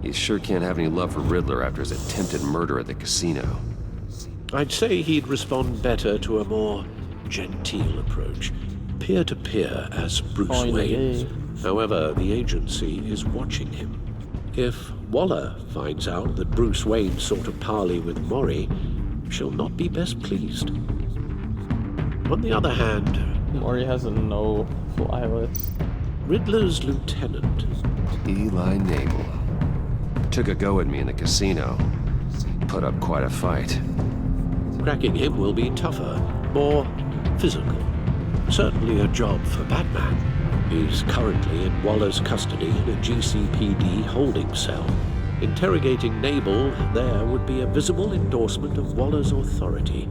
He sure can't have any love for Riddler after his attempted murder at the casino. I'd say he'd respond better to a more genteel approach. Peer-to-peer as Bruce Wayne. However, the agency is watching him. If Waller finds out that Bruce Wayne sought a parley with Mori, she'll not be best pleased. On the other hand... Mori has a no-fly list. Riddler's lieutenant. Eli Nabel. Took a go at me in the casino. Put up quite a fight. Cracking him will be tougher, more physical. Certainly a job for Batman. He's currently in Waller's custody in a GCPD holding cell. Interrogating Nabel there would be a visible endorsement of Waller's authority.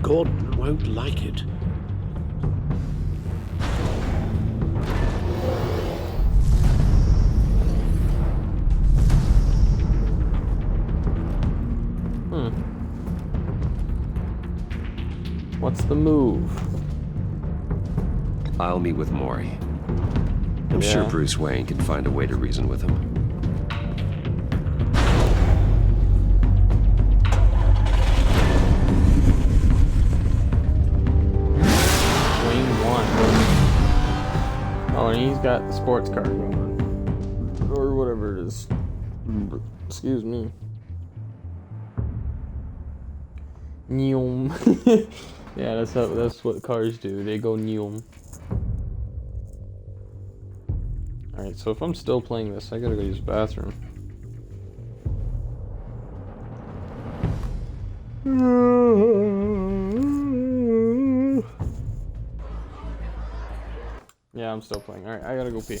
Gordon won't like it. What's the move? I'll meet with Mori. I'm sure Bruce Wayne can find a way to reason with him. Wayne won. Oh, and he's got the sports car going. Or whatever it is. Excuse me. Neum. Yeah, that's what cars do. They go neum. Alright, so if I'm still playing this, I gotta go use the bathroom. Yeah, I'm still playing. Alright, I gotta go pee.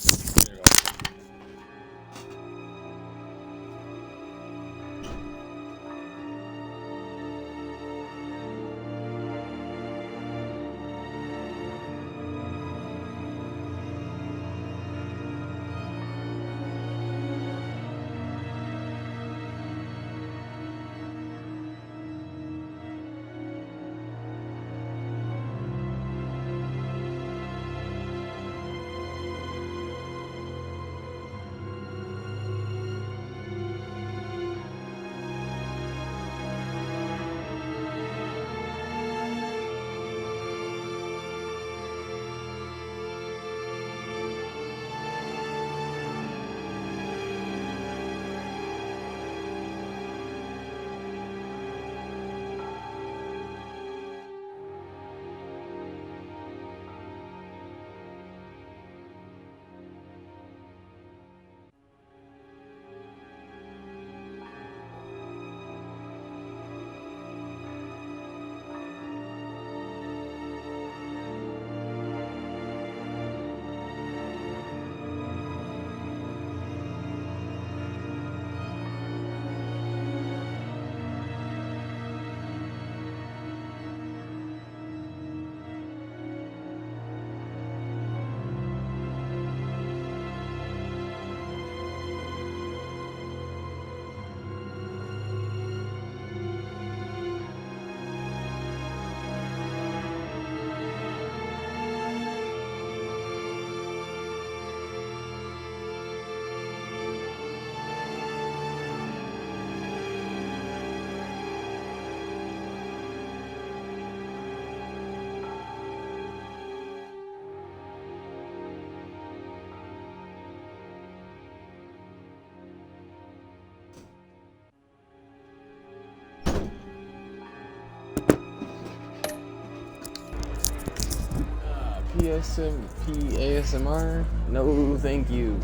PSMP ASMR? No, thank you.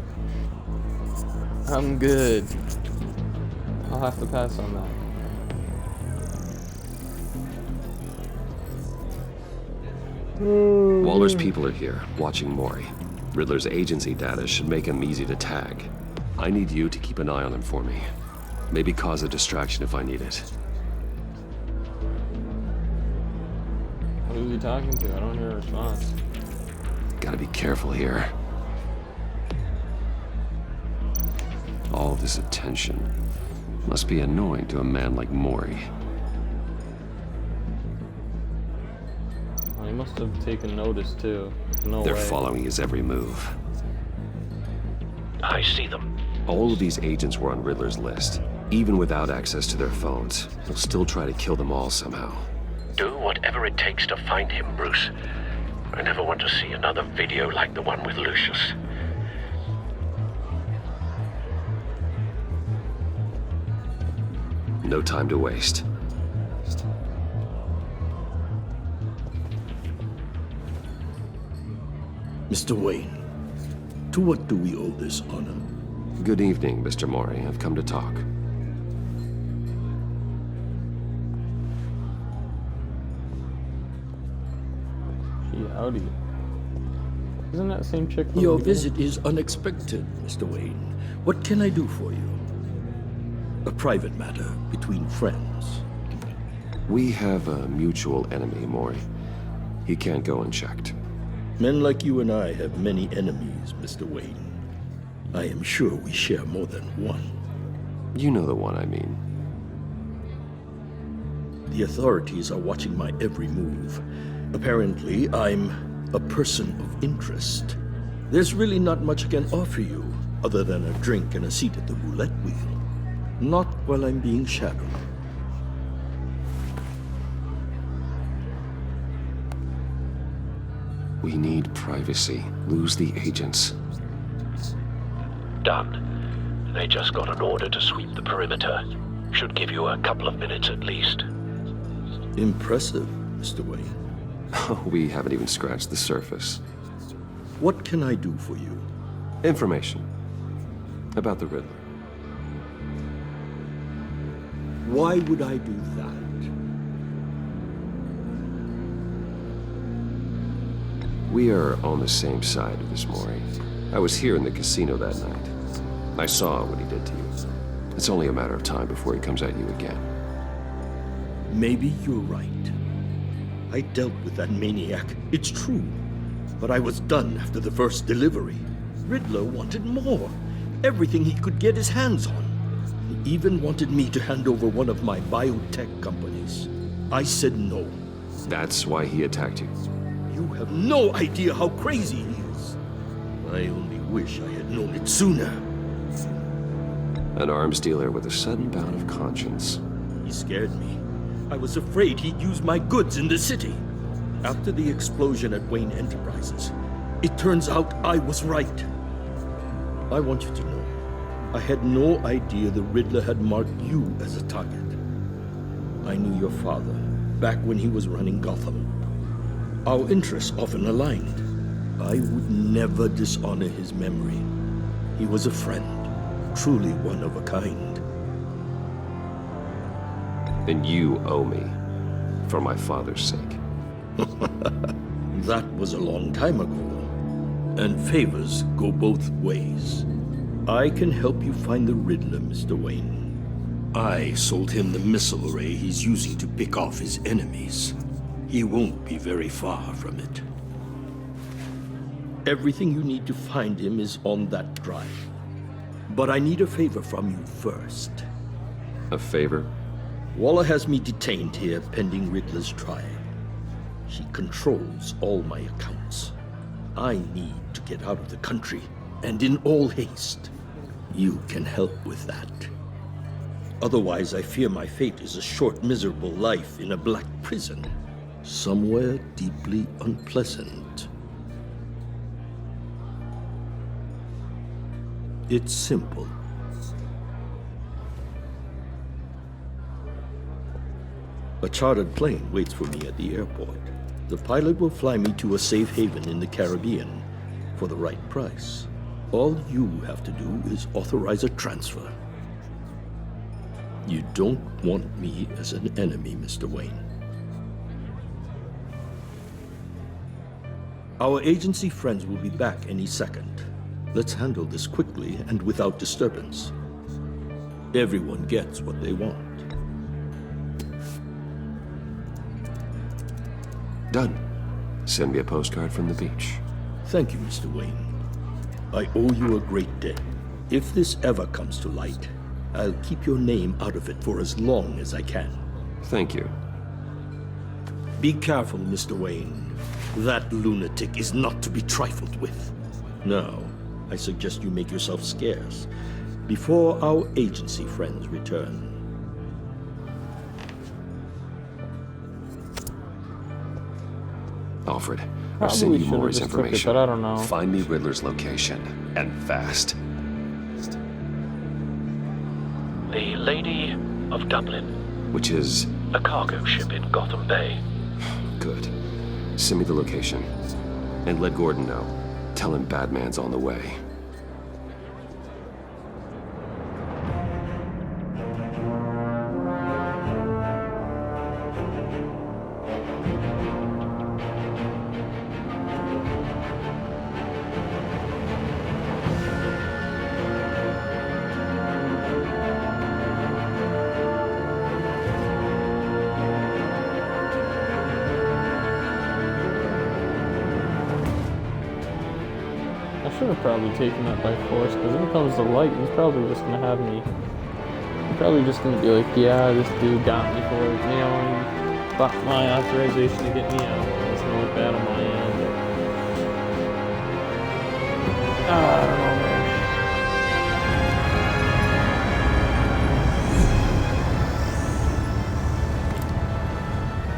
I'm good. I'll have to pass on that. Waller's people are here, watching Mori. Riddler's agency data should make him easy to tag. I need you to keep an eye on him for me. Maybe cause a distraction if I need it. Who's he talking to? I don't hear a response. Gotta be careful here. All this attention must be annoying to a man like Mori. He must have taken notice too. No They're way. following his every move. I see them. All of these agents were on Riddler's list. Even without access to their phones, he'll still try to kill them all somehow. Do whatever it takes to find him, Bruce. I never want to see another video like the one with Lucius. No time to waste. Mr. Wayne, to what do we owe this honor? Good evening, Mr. Mori. I've come to talk. Yeah, howdy. Isn't that the same chick from Your the beginning? visit is unexpected, Mr. Wayne. What can I do for you? A private matter between friends. We have a mutual enemy, Mori. He can't go unchecked. Men like you and I have many enemies, Mr. Wayne. I am sure we share more than one. You know the one I mean. The authorities are watching my every move. Apparently, I'm a person of interest. There's really not much I can offer you, other than a drink and a seat at the roulette wheel. Not while I'm being shadowed. We need privacy. Lose the agents. Done. They just got an order to sweep the perimeter. Should give you a couple of minutes at least. Impressive, Mr. Wayne. We haven't even scratched the surface. What can I do for you? Information. About the Riddler. Why would I do that? We are on the same side of this, Mori. I was here in the casino that night. I saw what he did to you. It's only a matter of time before he comes at you again. Maybe you're right. I dealt with that maniac, it's true. But I was done after the first delivery. Riddler wanted more. Everything he could get his hands on. He even wanted me to hand over one of my biotech companies. I said no. That's why he attacked you. You have no idea how crazy he is. I only wish I had known it sooner. An arms dealer with a sudden bout of conscience. He scared me. I was afraid he'd use my goods in the city. After the explosion at Wayne Enterprises, it turns out I was right. I want you to know, I had no idea the Riddler had marked you as a target. I knew your father back when he was running Gotham. Our interests often aligned. I would never dishonor his memory. He was a friend, truly one of a kind. And you owe me, for my father's sake. That was a long time ago. And favors go both ways. I can help you find the Riddler, Mr. Wayne. I sold him the missile array he's using to pick off his enemies. He won't be very far from it. Everything you need to find him is on that drive. But I need a favor from you first. A favor? Waller has me detained here pending Riddler's trial. She controls all my accounts. I need to get out of the country, and in all haste. You can help with that. Otherwise, I fear my fate is a short, miserable life in a black prison. Somewhere deeply unpleasant. It's simple. A chartered plane waits for me at the airport. The pilot will fly me to a safe haven in the Caribbean for the right price. All you have to do is authorize a transfer. You don't want me as an enemy, Mr. Wayne. Our agency friends will be back any second. Let's handle this quickly and without disturbance. Everyone gets what they want. Done. Send me a postcard from the beach. Thank you, Mr. Wayne. I owe you a great debt. If this ever comes to light, I'll keep your name out of it for as long as I can. Thank you. Be careful, Mr. Wayne. That lunatic is not to be trifled with. Now, I suggest you make yourself scarce before our agency friends return. Alfred, I'll Probably send you should've Maury's just took it, information. but I don't know. Find me Riddler's location, and fast. The Lady of Dublin. Which is... A cargo ship in Gotham Bay. Good. Send me the location. And let Gordon know. Tell him Batman's on the way. I should have probably taken that by force, because if it comes to light, he's probably just gonna have me. He's probably just gonna be like, yeah, this dude got me for it, you know, he bought my authorization to get me out. It's gonna look bad on my end. I don't know, man.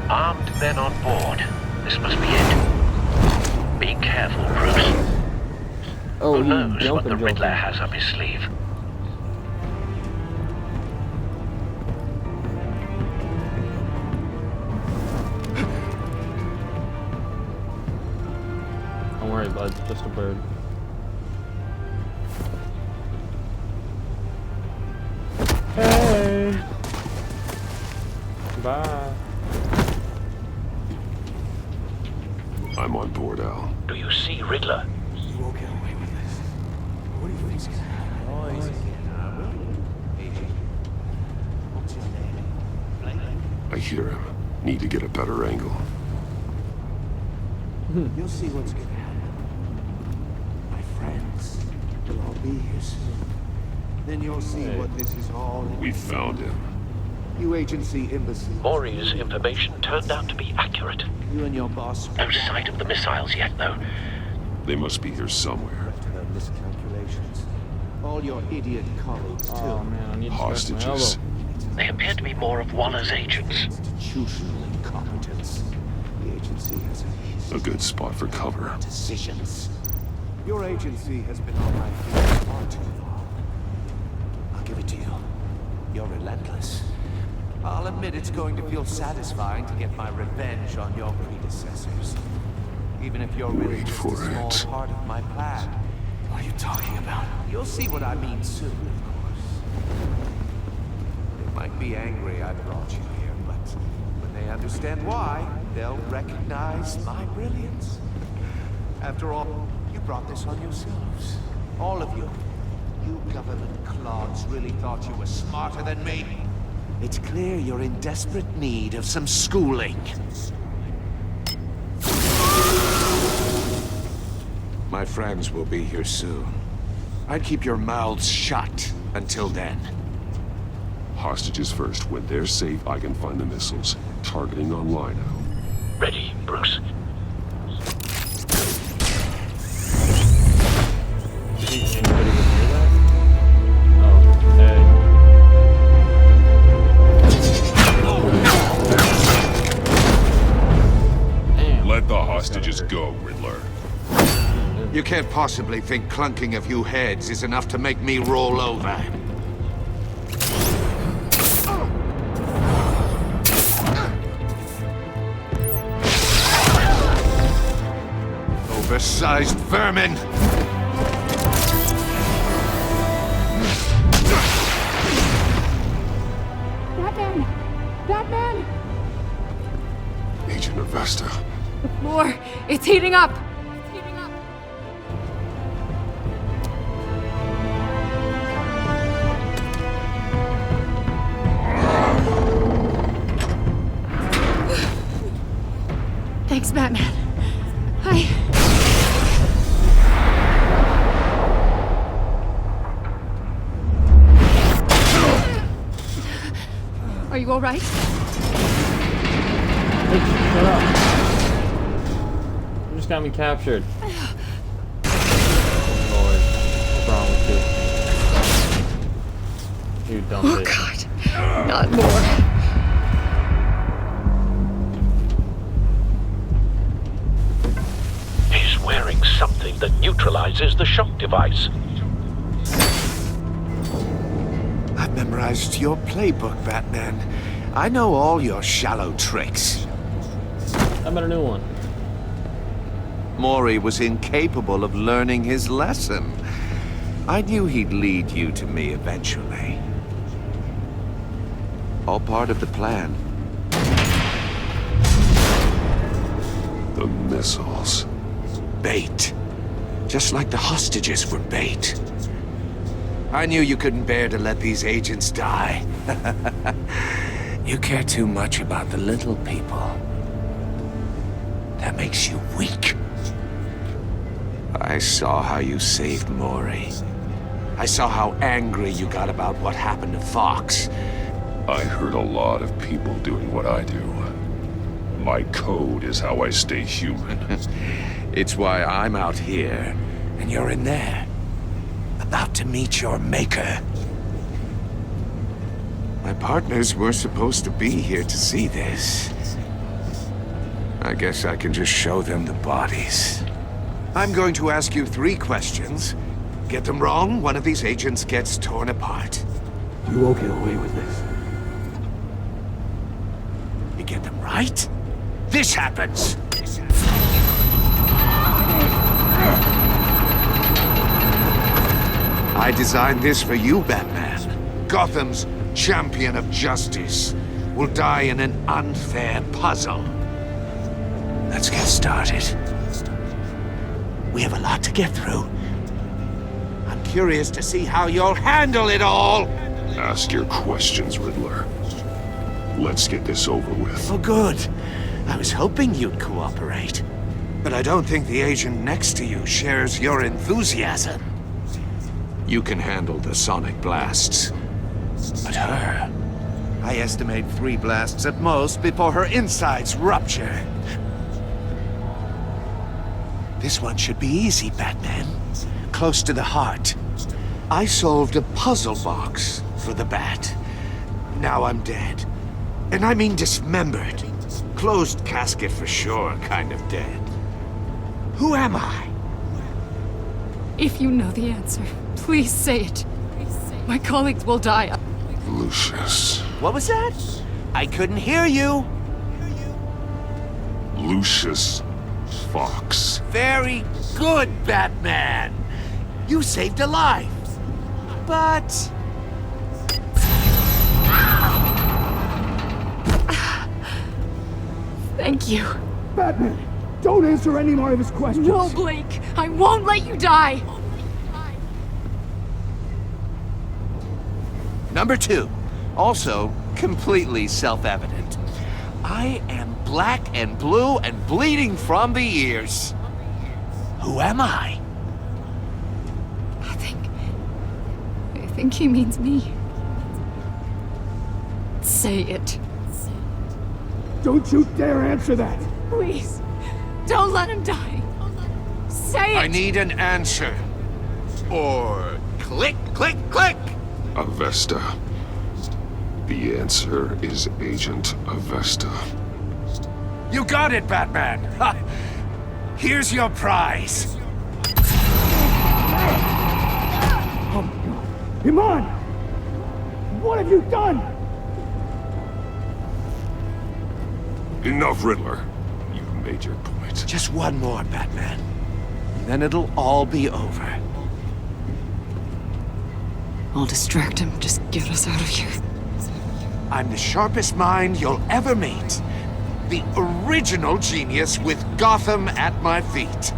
Armed men on board. This must be it. Be careful, Bruce. Oh, who knows what the Riddler has up his sleeve? Don't worry, bud. It's just a bird. Hey! Bye. I'm on board, Al. Do you see Riddler? You won't get away with this. What do you think's gonna happen? What's his name? I hear him. Need to get a better angle. You'll see what's gonna happen. My friends will all be here soon. Then you'll see what this is all in. We found him. You agency imbeciles. Maury's information turned out to be accurate. You and your boss. No sight of the missiles yet, though. They must be here somewhere. Miscalculations. All your idiot colleagues, too. Oh man, I need to scratch my elbow. Hostages. They appear to be more of Waller's agents. Institutional incompetence. The agency has A good spot for cover. decisions. Your agency has been on my feet far too long. I'll give it to you. You're relentless. I'll admit it's going to feel satisfying to get my revenge on your predecessors. Even if you're really just a small part of my plan. What are you talking about? You'll see what I mean soon, of course. They might be angry I brought you here, but when they understand why, they'll recognize my brilliance. After all, you brought this on yourselves. All of you. You government clods really thought you were smarter than me. It's clear you're in desperate need of some schooling. My friends will be here soon. I'd keep your mouths shut until then. Hostages first. When they're safe, I can find the missiles. Targeting on Lino. Ready, Bruce. Anybody would hear that? Oh, hey. Let the hostages go, Riddler. You can't possibly think clunking a few heads is enough to make me roll over. oversized vermin! Batman! Batman! Agent Avesta. The floor, it's heating up! Thanks, Batman. Are you all right? Shut up. You just got me captured. Lord, what's wrong with you? You dumb bitch. God, not more. He's wearing something that neutralizes the shock device. I've memorized your playbook, Batman. I know all your shallow tricks. How about a new one? Maury was incapable of learning his lesson. I knew he'd lead you to me eventually. All part of the plan. The missiles. Bait. Just like the hostages were bait. I knew you couldn't bear to let these agents die. You care too much about the little people. That makes you weak. I saw how you saved Maury. I saw how angry you got about what happened to Fox. I heard a lot of people doing what I do. My code is how I stay human. It's why I'm out here, and you're in there. About to meet your maker. My partners were supposed to be here to see this. I guess I can just show them the bodies. I'm going to ask you 3 questions. Get them wrong, one of these agents gets torn apart. You won't get away with this. You get them right, this happens! I designed this for you, Batman. Gotham's champion of justice will die in an unfair puzzle. Let's get started. We have a lot to get through. I'm curious to see how you'll handle it all. Ask your questions, Riddler. Let's get this over with. Oh, good. I was hoping you'd cooperate. But I don't think the agent next to you shares your enthusiasm. You can handle the sonic blasts. But her... I estimate 3 blasts at most before her insides rupture. This one should be easy, Batman. Close to the heart. I solved a puzzle box for the Bat. Now I'm dead. And I mean dismembered. Closed casket for sure, kind of dead. Who am I? If you know the answer, please say it. My colleagues will die. Lucius. What was that? I couldn't hear you. Lucius Fox. Very good, Batman. You saved a life. But... Thank you. Batman, don't answer any more of his questions. No, Blake. I won't let you die. Number 2. Also, completely self-evident. I am black and blue and bleeding from the ears. Who am I? I think he means me. Say it. Don't you dare answer that! Please, don't let him die. Say it! I need an answer. Or click, click, click! Avesta. The answer is Agent Avesta. You got it, Batman! Ha. Here's your prize. Oh my God. Iman! What have you done? Enough, Riddler. You've made your point. Just one more, Batman. then it'll all be over. I'll distract him. Just get us out of here. I'm the sharpest mind you'll ever meet. The original genius with Gotham at my feet.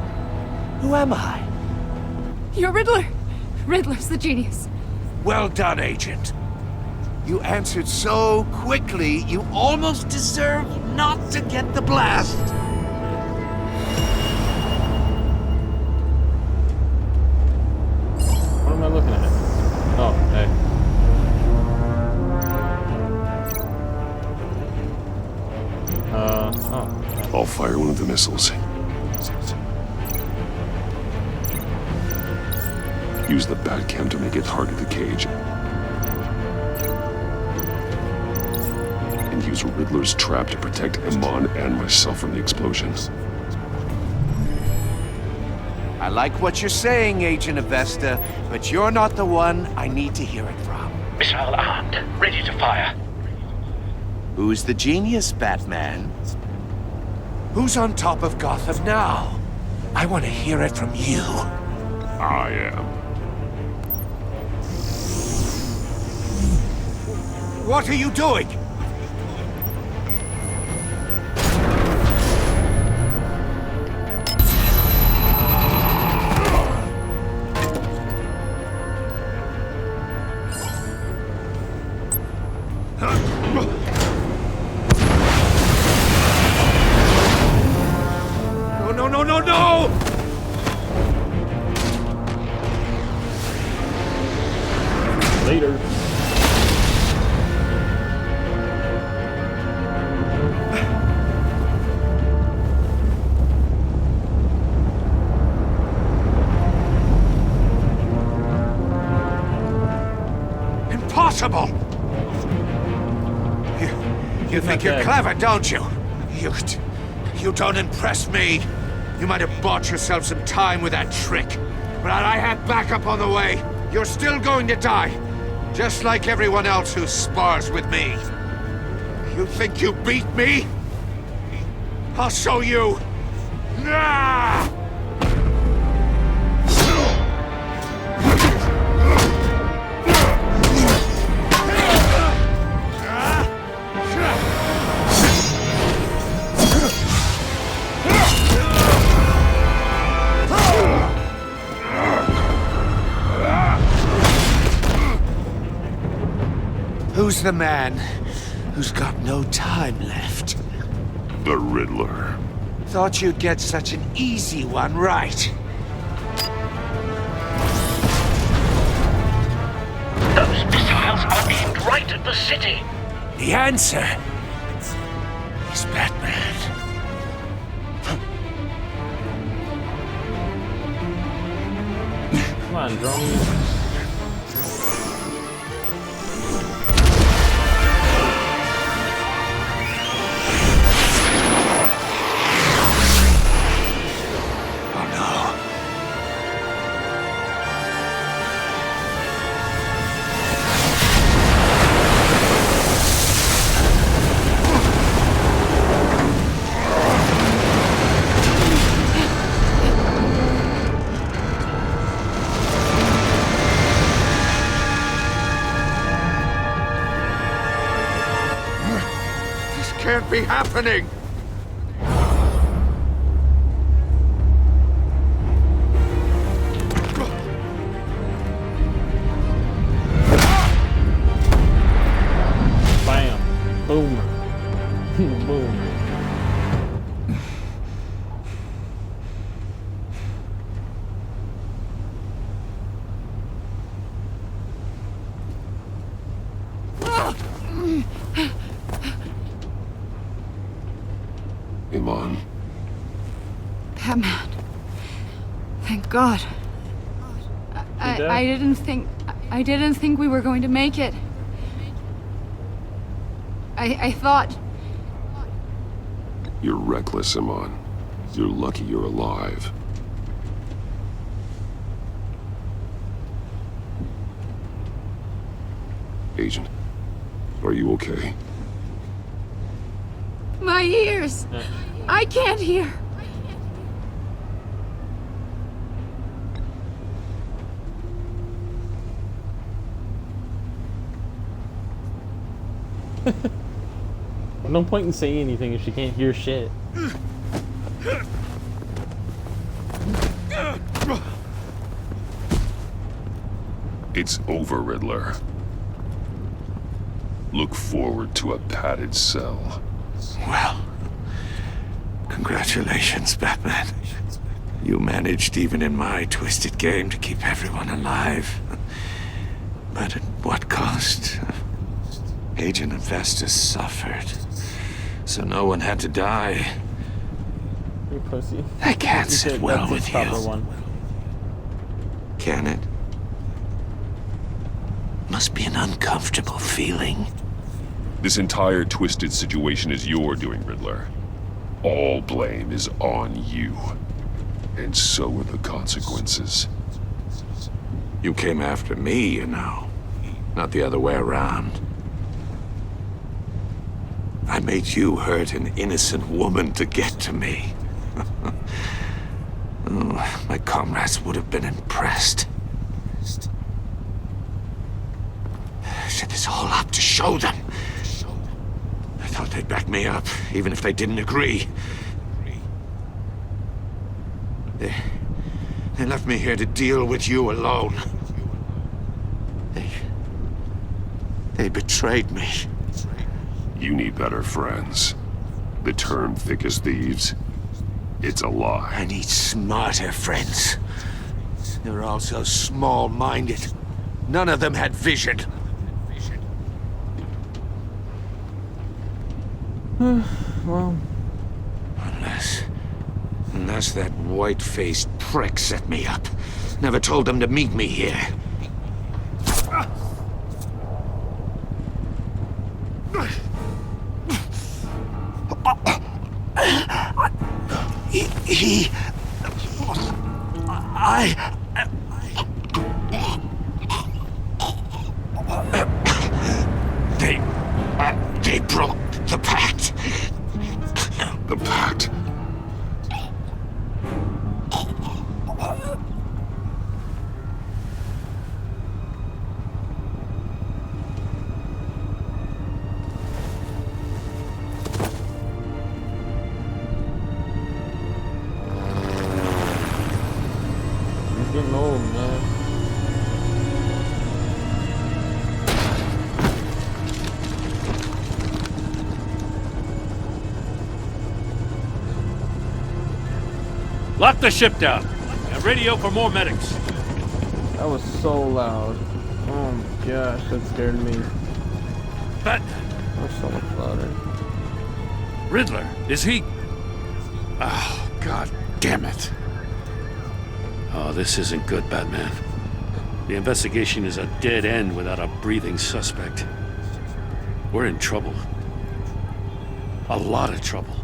Who am I? You're Riddler. Riddler's the genius. Well done, Agent. You answered so quickly, you almost deserve not to get the blast. What am I looking at? Oh, hey. Oh. I'll fire one of the missiles. Use the Batcam to make it target the cage. And use Riddler's trap to protect Iman and myself from the explosions. I like what you're saying, Agent Avesta, but you're not the one I need to hear it from. Missile armed, ready to fire. Who's the genius, Batman? Who's on top of Gotham now? I want to hear it from you. I am. What are you doing? No! Later. Impossible! You think you're clever, don't you? You don't impress me. You might have bought yourself some time with that trick, but I have backup on the way. You're still going to die, just like everyone else who spars with me. You think you beat me? I'll show you. Ah! Who's the man who's got no time left? The Riddler. Thought you'd get such an easy one right. Those missiles are aimed right at the city. The answer is Batman. Come on, drone. Can't be happening! Bam. Boom. Boom. Iman. Batman. Thank God. I didn't think we were going to make it. I thought... You're reckless, Iman. You're lucky you're alive. Agent, are you okay? My ears! I can't hear! No point in saying anything if she can't hear shit. It's over, Riddler. Look forward to a padded cell. Well, congratulations, Batman. You managed, even in my twisted game, to keep everyone alive. But at what cost? Agent Investor suffered, so no one had to die. You pussy. That can't sit well with you. One. Can it? Must be an uncomfortable feeling. This entire twisted situation is your doing, Riddler. All blame is on you. And so are the consequences. You came after me, you know. Not the other way around. I made you hurt an innocent woman to get to me. Oh, my comrades would have been impressed. Set this all up to show them. I thought they'd back me up, even if they didn't agree. They left me here to deal with you alone. They betrayed me. You need better friends. The term thick as thieves, it's a lie. I need smarter friends. They were all so small-minded. None of them had vision. Well... Unless that white-faced prick set me up. Never told them to meet me here. They broke the pact. The pact? He's getting old, man. Lock the ship down. And radio for more medics. That was so loud. Oh my gosh, that scared me. But that was so much louder. Riddler, is he? Oh, God damn it. Oh, this isn't good, Batman. The investigation is a dead end without a breathing suspect. We're in trouble. A lot of trouble.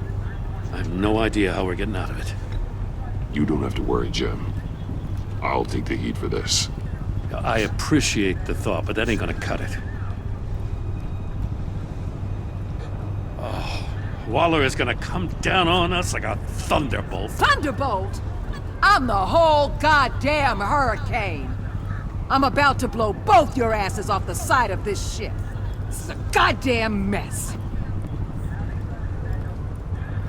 I have no idea how we're getting out of it. You don't have to worry, Jim. I'll take the heat for this. I appreciate the thought, but that ain't gonna cut it. Oh, Waller is gonna come down on us like a thunderbolt. Thunderbolt? I'm the whole goddamn hurricane. I'm about to blow both your asses off the side of this ship. This is a goddamn mess.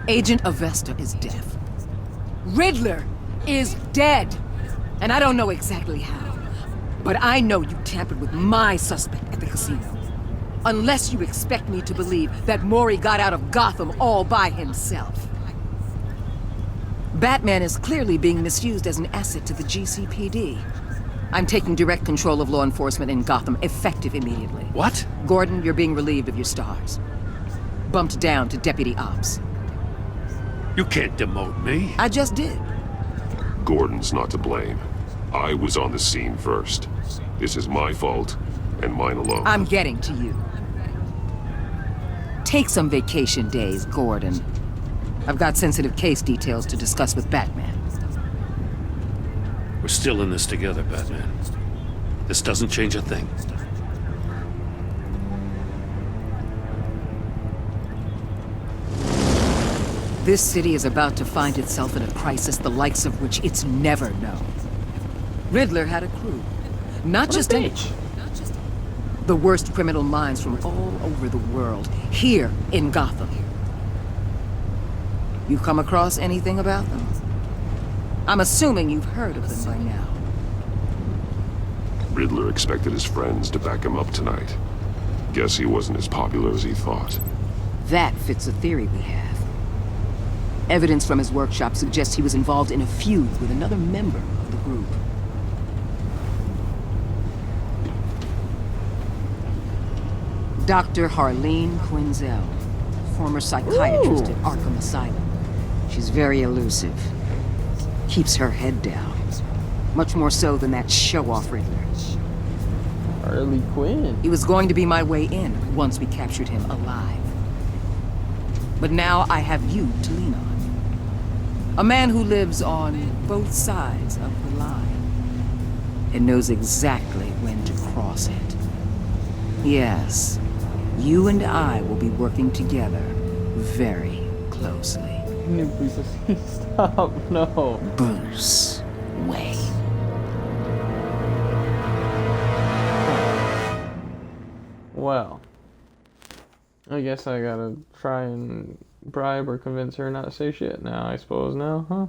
Agent Avesta is dead. Riddler is dead. And I don't know exactly how. But I know you tampered with my suspect at the casino. Unless you expect me to believe that Mori got out of Gotham all by himself. Batman is clearly being misused as an asset to the GCPD. I'm taking direct control of law enforcement in Gotham, effective immediately. What? Gordon, you're being relieved of your stars. Bumped down to Deputy Ops. You can't demote me. I just did. Gordon's not to blame. I was on the scene first. This is my fault, and mine alone. I'm getting to you. Take some vacation days, Gordon. I've got sensitive case details to discuss with Batman. We're still in this together, Batman. This doesn't change a thing. This city is about to find itself in a crisis the likes of which it's never known. Riddler had a crew. Not just any... The worst criminal minds from all over the world, here in Gotham. You come across anything about them? I'm assuming you've heard of them by now. Riddler expected his friends to back him up tonight. Guess he wasn't as popular as he thought. That fits a theory we have. Evidence from his workshop suggests he was involved in a feud with another member of the group. Dr. Harleen Quinzel, former psychiatrist at Arkham Asylum. She's very elusive. Keeps her head down. Much more so than that show-off Riddler. Harley Quinn. He was going to be my way in once we captured him alive. But now I have you to lean on. A man who lives on both sides of the line and knows exactly when to cross it. Yes, you and I will be working together very closely. Please stop, no. Bruce Wayne. Well, I guess I gotta try and bribe or convince her not to say shit now, I suppose now, huh?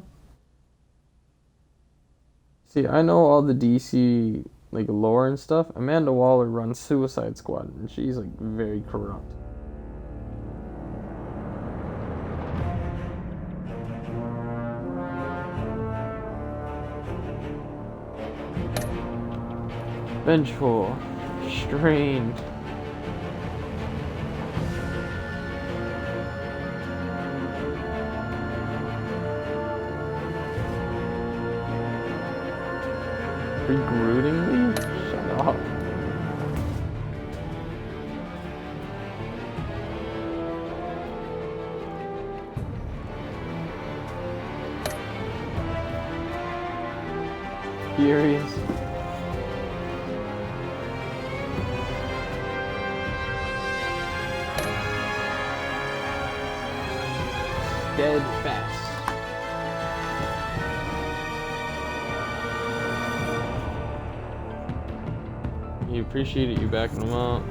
See, I know all the DC, like, lore and stuff. Amanda Waller runs Suicide Squad, and she's, like, very corrupt. Vengeful, strained. Begrudingly? Shut up. Furious. Steadfast. He appreciated you backing him up.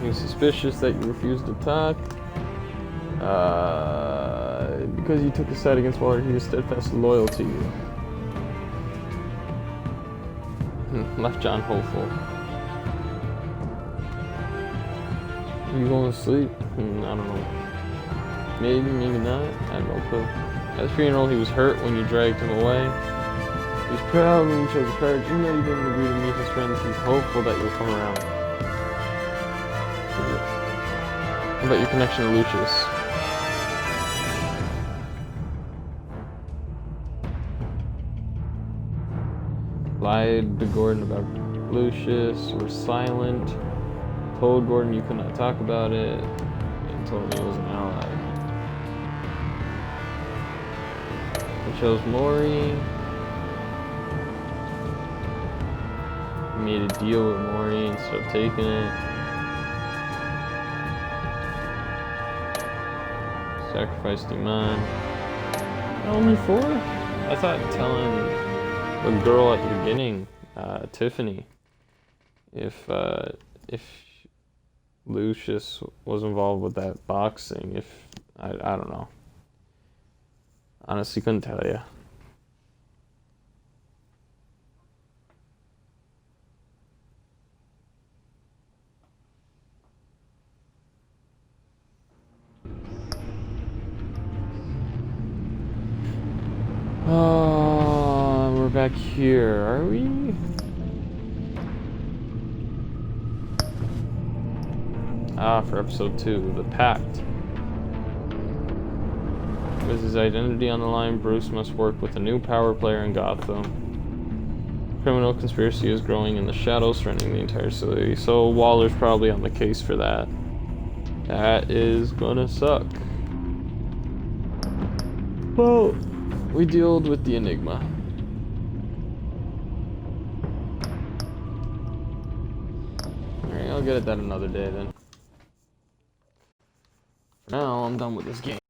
He was suspicious that you refused to talk. Because you took a side against Waller, he was steadfast loyal to you. Left John hopeful. Are you going to sleep? I don't know. Maybe, maybe not. I have no clue. At his funeral, he was hurt when you dragged him away. He's proud when you chose the courage. Even though you didn't agree to meet his friends, he's hopeful that you'll come around. What about your connection to Lucius? Lied to Gordon about Lucius, were silent, told Gordon you could not talk about it, and told him he was an ally. You chose Maury. Made a deal with Maury instead of taking it. Sacrificed Iman. Only 4? I thought telling the girl at the beginning, Tiffany, if Lucius was involved with that boxing, I don't know. Honestly, couldn't tell you. Oh, we're back here, are we? For episode 2, The Pact. With his identity on the line, Bruce must work with a new power player in Gotham. Criminal conspiracy is growing in the shadows, threatening the entire city, so Waller's probably on the case for that. That is gonna suck. Well, we dealt with the Enigma. Alright, I'll get at that another day then. For now, I'm done with this game.